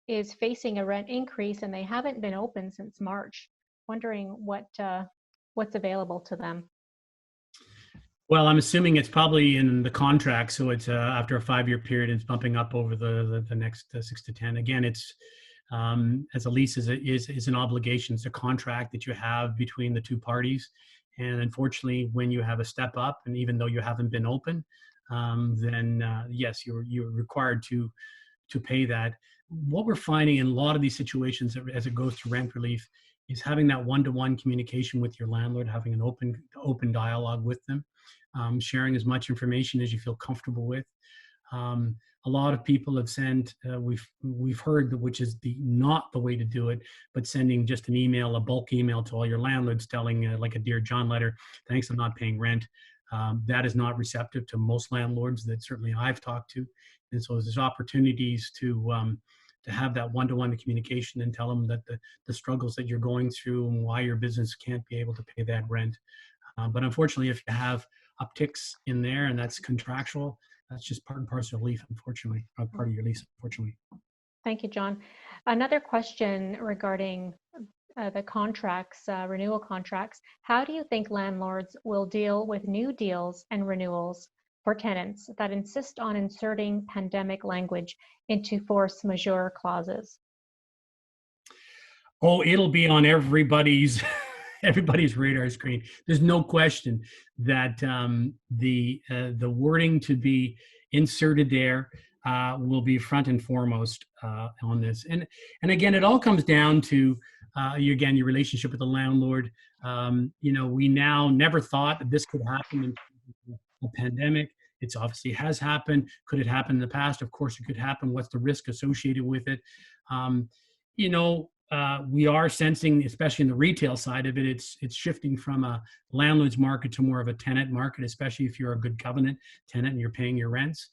is facing a rent increase, and they haven't been open since March. Wondering what's available to them. Well, I'm assuming it's probably in the contract, so it's after a 5-year period, it's bumping up over the next 6 to 10. Again, it's as a lease is an obligation. It's a contract that you have between the two parties, and unfortunately, when you have a step up, and even though you haven't been open, then yes, you're required to pay that. What we're finding in a lot of these situations as it goes to rent relief is having that one-to-one communication with your landlord, having an open dialogue with them, sharing as much information as you feel comfortable with. A lot of people have sent, we've heard that, which is not the way to do it, but sending just an email, a bulk email to all your landlords telling like a Dear John letter, thanks, I'm not paying rent. That is not receptive to most landlords that certainly I've talked to. And so there's opportunities to have that one-to-one communication and tell them that the struggles that you're going through and why your business can't be able to pay that rent. But unfortunately, if you have upticks in there and that's contractual, that's just part and parcel of lease, unfortunately, part of your lease, unfortunately. Thank you, John. Another question regarding the contracts, renewal contracts. How do you think landlords will deal with new deals and renewals for tenants that insist on inserting pandemic language into force majeure clauses? Oh, it'll be on everybody's radar screen. There's no question that the wording to be inserted there will be front and foremost on this. And again, it all comes down to again, your relationship with the landlord. We now never thought that this could happen in a pandemic. It's obviously has happened. Could it happen in the past? Of course it could happen. What's the risk associated with it? We are sensing, especially in the retail side of it, it's shifting from a landlord's market to more of a tenant market, especially if you're a good covenant tenant and you're paying your rents.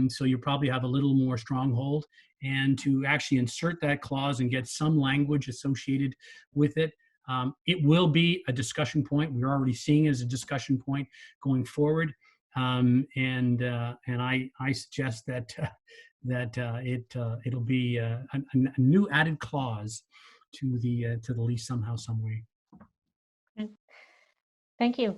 So you probably have a little more stronghold, and to actually insert that clause and get some language associated with it, it will be a discussion point. We're already seeing it as a discussion point going forward. And I suggest that that it'll be a new added clause to the lease somehow, some way. Thank you.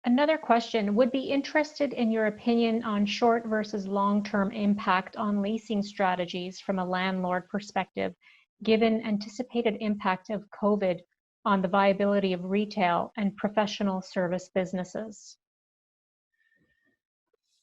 Another question, would be interested in your opinion on short versus long-term impact on leasing strategies from a landlord perspective, given anticipated impact of COVID on the viability of retail and professional service businesses?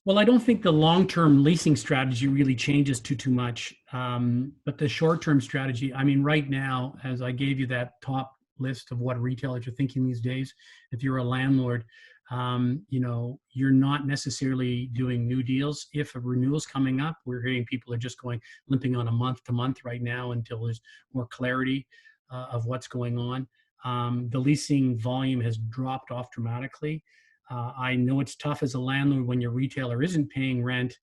Well, I don't think the long-term leasing strategy really changes too much, but the short-term strategy, I mean, right now, as I gave you that top list of what retailers are thinking these days, if you're a landlord, you're not necessarily doing new deals. If a renewal's coming up, we're hearing people are just limping on a month to month right now until there's more clarity of what's going on. The leasing volume has dropped off dramatically. I know it's tough as a landlord when your retailer isn't paying rent,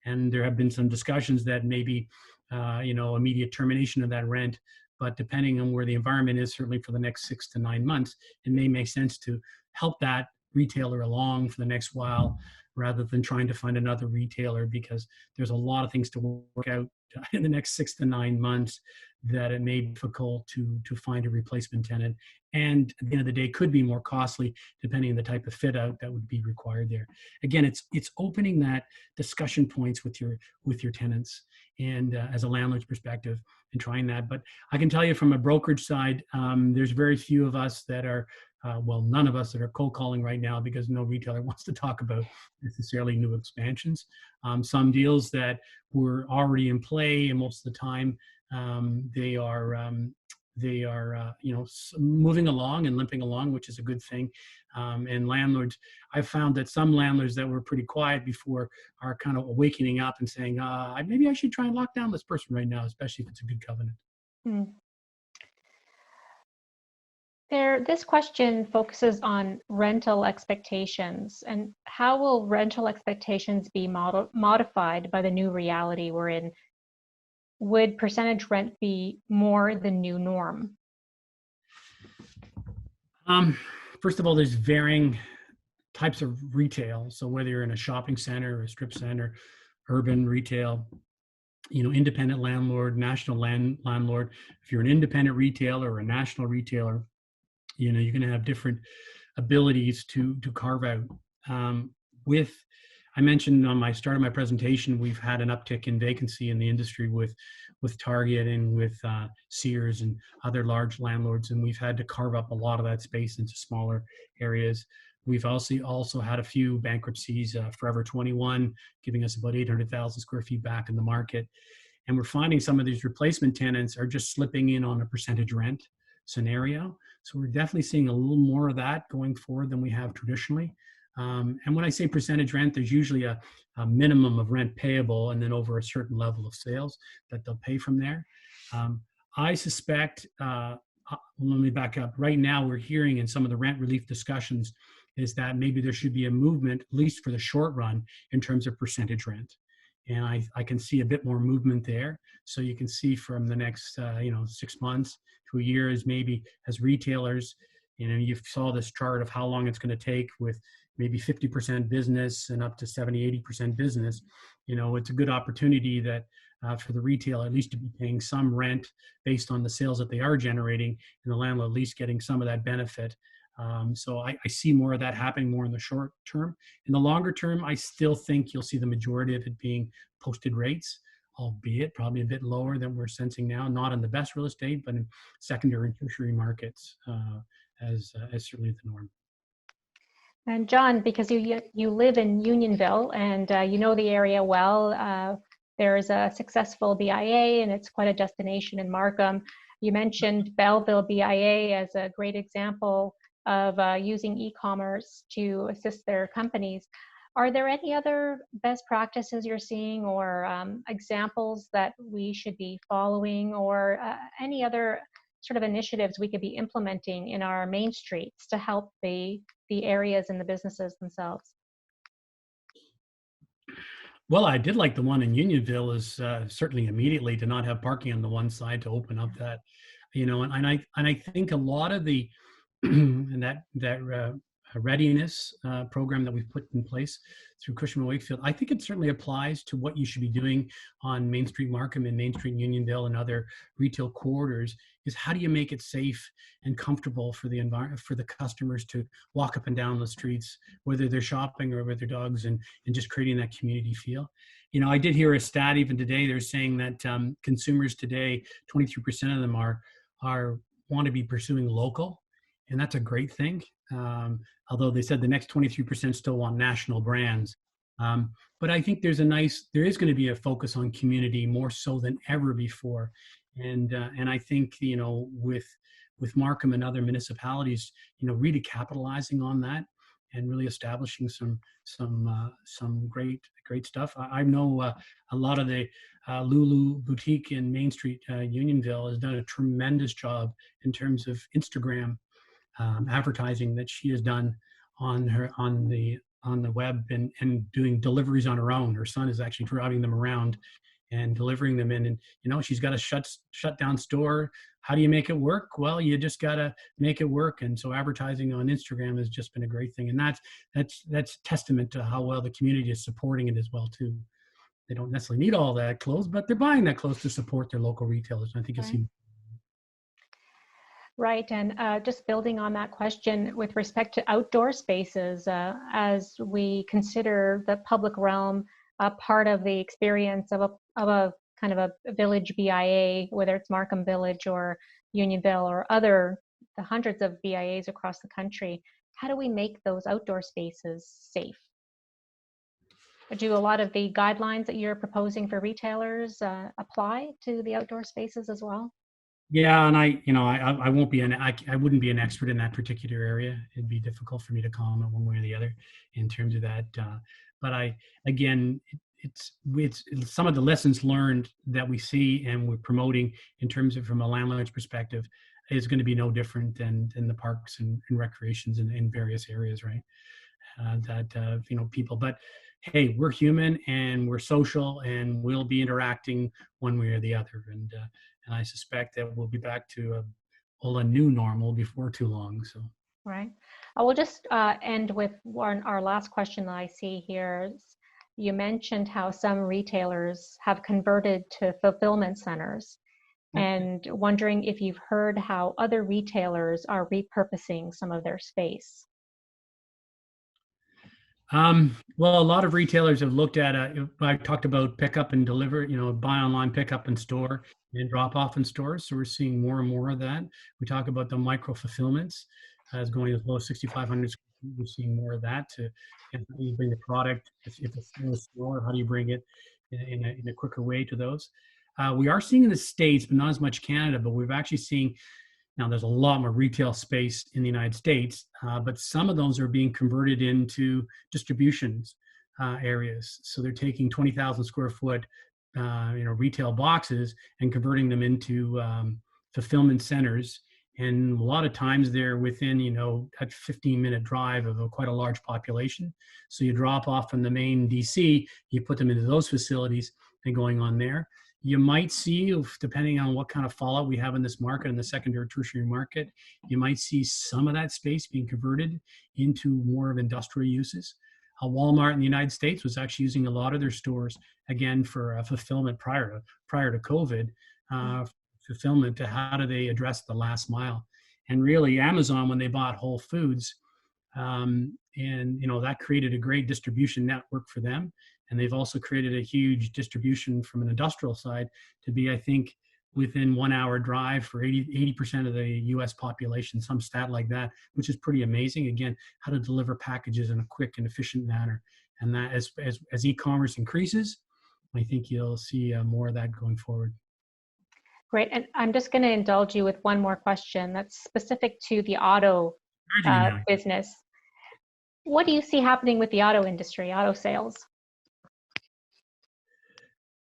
and there have been some discussions that maybe, immediate termination of that rent. But depending on where the environment is, certainly for the next 6 to 9 months, it may make sense to help that retailer along for the next while, rather than trying to find another retailer, because there's a lot of things to work out in the next 6 to 9 months that it may be difficult to find a replacement tenant. And at the end of the day, could be more costly depending on the type of fit out that would be required there. Again, it's opening that discussion points with your tenants, and as a landlord's perspective, and trying that. But I can tell you from a brokerage side, there's very few of us that are, none of us that are cold calling right now, because no retailer wants to talk about necessarily new expansions. Some deals that were already in play, and most of the time they are moving along and limping along, which is a good thing. And landlords, I've found that some landlords that were pretty quiet before are kind of awakening up and saying, maybe I should try and lock down this person right now, especially if it's a good covenant. This question focuses on rental expectations, and how will rental expectations be modified by the new reality we're in? Would percentage rent be more the new norm? First of all, there's varying types of retail. So whether you're in a shopping center or a strip center, urban retail, independent landlord, national landlord. If you're an independent retailer or a national retailer, you're going to have different abilities to carve out. I mentioned on my start of my presentation, we've had an uptick in vacancy in the industry with Target and with Sears and other large landlords, and we've had to carve up a lot of that space into smaller areas. We've also had a few bankruptcies, Forever 21, giving us about 800,000 square feet back in the market. And we're finding some of these replacement tenants are just slipping in on a percentage rent scenario. So we're definitely seeing a little more of that going forward than we have traditionally. And when I say percentage rent, there's usually a minimum of rent payable, and then over a certain level of sales that they'll pay from there. I suspect, let me back up. Right now, we're hearing in some of the rent relief discussions is that maybe there should be a movement, at least for the short run, in terms of percentage rent. And I can see a bit more movement there. So you can see from the next 6 months to a year, as maybe as retailers, you saw this chart of how long it's going to take with maybe 50% business and up to 70-80% business. It's a good opportunity that for the retailer at least to be paying some rent based on the sales that they are generating, and the landlord at least getting some of that benefit. So I see more of that happening more in the short term. In the longer term, I still think you'll see the majority of it being posted rates, albeit probably a bit lower than we're sensing now, not in the best real estate, but in secondary and tertiary markets as certainly the norm. And John, because you live in Unionville and you know the area well, there's a successful BIA and it's quite a destination in Markham. You mentioned Belleville BIA as a great example of using e-commerce to assist their companies. Are there any other best practices you're seeing, or examples that we should be following, or any other sort of initiatives we could be implementing in our main streets to help the areas and the businesses themselves? Well, I did like the one in Unionville is certainly immediately to not have parking on the one side, to open up that, and I think a lot of the and that readiness program that we've put in place through Cushman Wakefield, I think it certainly applies to what you should be doing on Main Street Markham and Main Street Unionville and other retail corridors. Is how do you make it safe and comfortable for the environment, for the customers to walk up and down the streets, whether they're shopping or with their dogs, and just creating that community feel. You know, I did hear a stat even today. They're saying that consumers today, 23% of them are want to be pursuing local, and that's a great thing. Although they said the next 23% still want national brands. But I think there is going to be a focus on community more so than ever before. And I think, you know, with Markham and other municipalities, you know, really capitalizing on that and really establishing some great stuff. I know a lot of the Lulu boutique in Main Street, Unionville, has done a tremendous job in terms of Instagram advertising that she has done on the web, and doing deliveries on her own. Her son is actually driving them around and delivering them in. And, you know, she's got a shut down store. How do you make it work? Well, you just got to make it work. And so advertising on Instagram has just been a great thing. And that's testament to how well the community is supporting it as well, too. They don't necessarily need all that clothes, but they're buying that clothes to support their local retailers. And I think you'll see. Right, and just building on that question with respect to outdoor spaces, as we consider the public realm a part of the experience of a kind of a village BIA, whether it's Markham Village or Unionville or the hundreds of BIAs across the country, how do we make those outdoor spaces safe? Do a lot of the guidelines that you're proposing for retailers apply to the outdoor spaces as well? Yeah, and I won't be I wouldn't be an expert in that particular area. It'd be difficult for me to comment one way or the other in terms of that. But it's some of the lessons learned that we see and we're promoting in terms of from a landlord's perspective is going to be no different than the parks and recreations in various areas, right? You know, people, but hey, we're human and we're social and we'll be interacting one way or the other. And I suspect that we'll be back to a new normal before too long. So. Right. I will just end with our last question that I see here. You mentioned how some retailers have converted to fulfillment centers, and wondering if you've heard how other retailers are repurposing some of their space. Well, a lot of retailers have looked at I talked about pick up and deliver, you know, buy online, pick up in store, and drop off in stores. So we're seeing more and more of that. We talk about the micro fulfillments as going as low as 6,500 square feet. We're seeing more of that how do you bring the product, if it's in the store, how do you bring it in a quicker way to those? We are seeing in the States, but not as much Canada, but we've actually seen. Now, there's a lot more retail space in the United States, but some of those are being converted into distributions areas. So they're taking 20,000 square foot, retail boxes and converting them into fulfillment centers. And a lot of times they're within, a 15-minute drive of quite a large population. So you drop off from the main DC, you put them into those facilities and going on there. You might see, depending on what kind of fallout we have in this market, in the secondary, tertiary market, you might see some of that space being converted into more of industrial uses. Walmart in the United States was actually using a lot of their stores, again, for fulfillment prior to COVID, fulfillment to how do they address the last mile. And really, Amazon, when they bought Whole Foods, that created a great distribution network for them. And they've also created a huge distribution from an industrial side to be, I think, within 1 hour drive for 80% of the US population, some stat like that, which is pretty amazing. Again, how to deliver packages in a quick and efficient manner. And that as e-commerce increases, I think you'll see more of that going forward. Great. And I'm just going to indulge you with one more question that's specific to the auto business. What do you see happening with the auto industry, auto sales?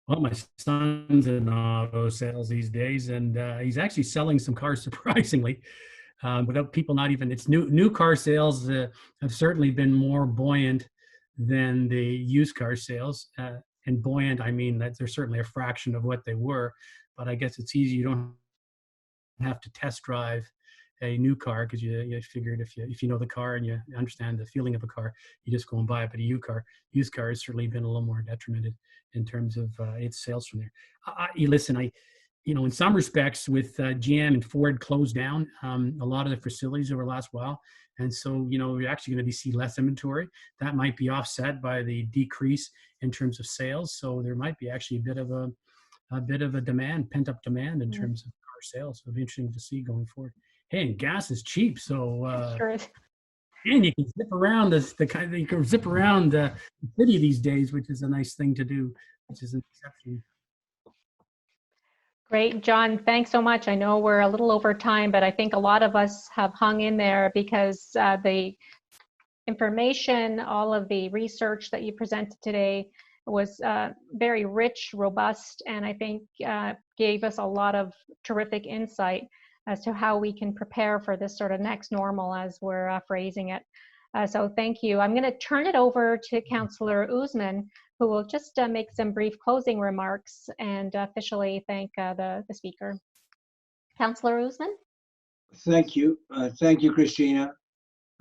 Well, my son's in auto sales these days, and he's actually selling some cars surprisingly, without people not even. It's new car sales have certainly been more buoyant than the used car sales. And buoyant, I mean that they're certainly a fraction of what they were, but I guess it's easy. You don't have to test drive a new car because you figured if you know the car and you understand the feeling of a car, you just go and buy it. But a used car has certainly been a little more detrimented in terms of its sales from there. In some respects, with GM and Ford closed down a lot of the facilities over the last while, and so you're actually going to see less inventory. That might be offset by the decrease in terms of sales. So there might be actually a bit of a demand, pent up demand in terms of car sales. It'll be interesting to see going forward. Hey, and gas is cheap, so Sure is. and you can zip around you can zip around the city these days, which is a nice thing to do, which is an exception. Great, John, thanks so much. I know we're a little over time, but I think a lot of us have hung in there because the information, all of the research that you presented today was very rich, robust, and I think gave us a lot of terrific insight as to how we can prepare for this sort of next normal, as we're phrasing it. So thank you. I'm going to turn it over to Councillor Usman, who will just make some brief closing remarks and officially thank the speaker. Councillor Usman? Thank you. Thank you, Christina.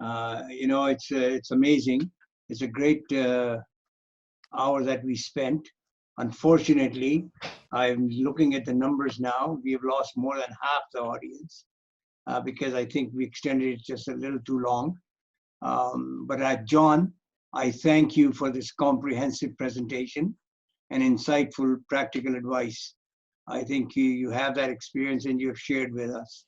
It's amazing. It's a great hour that we spent. Unfortunately, I'm looking at the numbers now. We have lost more than half the audience because I think we extended it just a little too long. But John, I thank you for this comprehensive presentation and insightful practical advice. I think you have that experience and you have shared with us.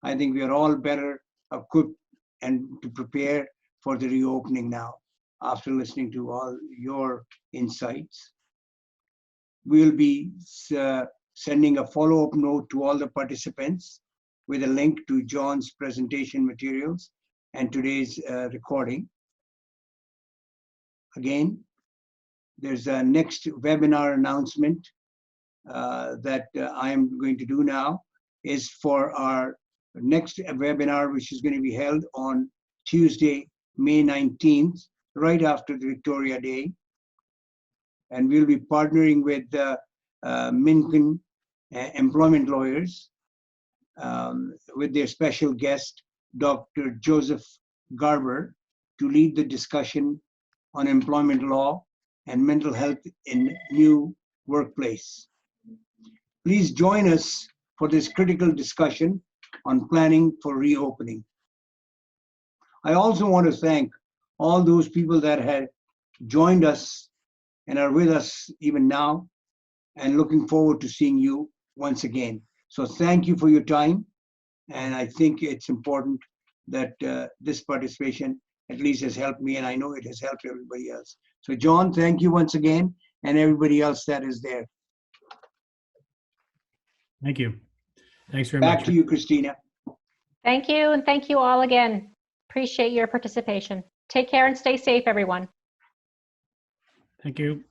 I think we are all better equipped and to prepare for the reopening now after listening to all your insights. We'll be sending a follow-up note to all the participants with a link to John's presentation materials and today's recording. Again, there's a next webinar announcement that I am going to do now is for our next webinar, which is going to be held on Tuesday, May 19th, right after the Victoria Day. And we'll be partnering with Minkin Employment Lawyers with their special guest, Dr. Joseph Garber, to lead the discussion on employment law and mental health in new workplace. Please join us for this critical discussion on planning for reopening. I also want to thank all those people that had joined us and are with us even now, and looking forward to seeing you once again. So thank you for your time, and I think it's important that this participation at least has helped me, and I know it has helped everybody else. So John, thank you once again, and everybody else that is there. Thank you. Thanks very much. Back to you, Christina. Thank you, and thank you all again. Appreciate your participation. Take care and stay safe, everyone. Thank you.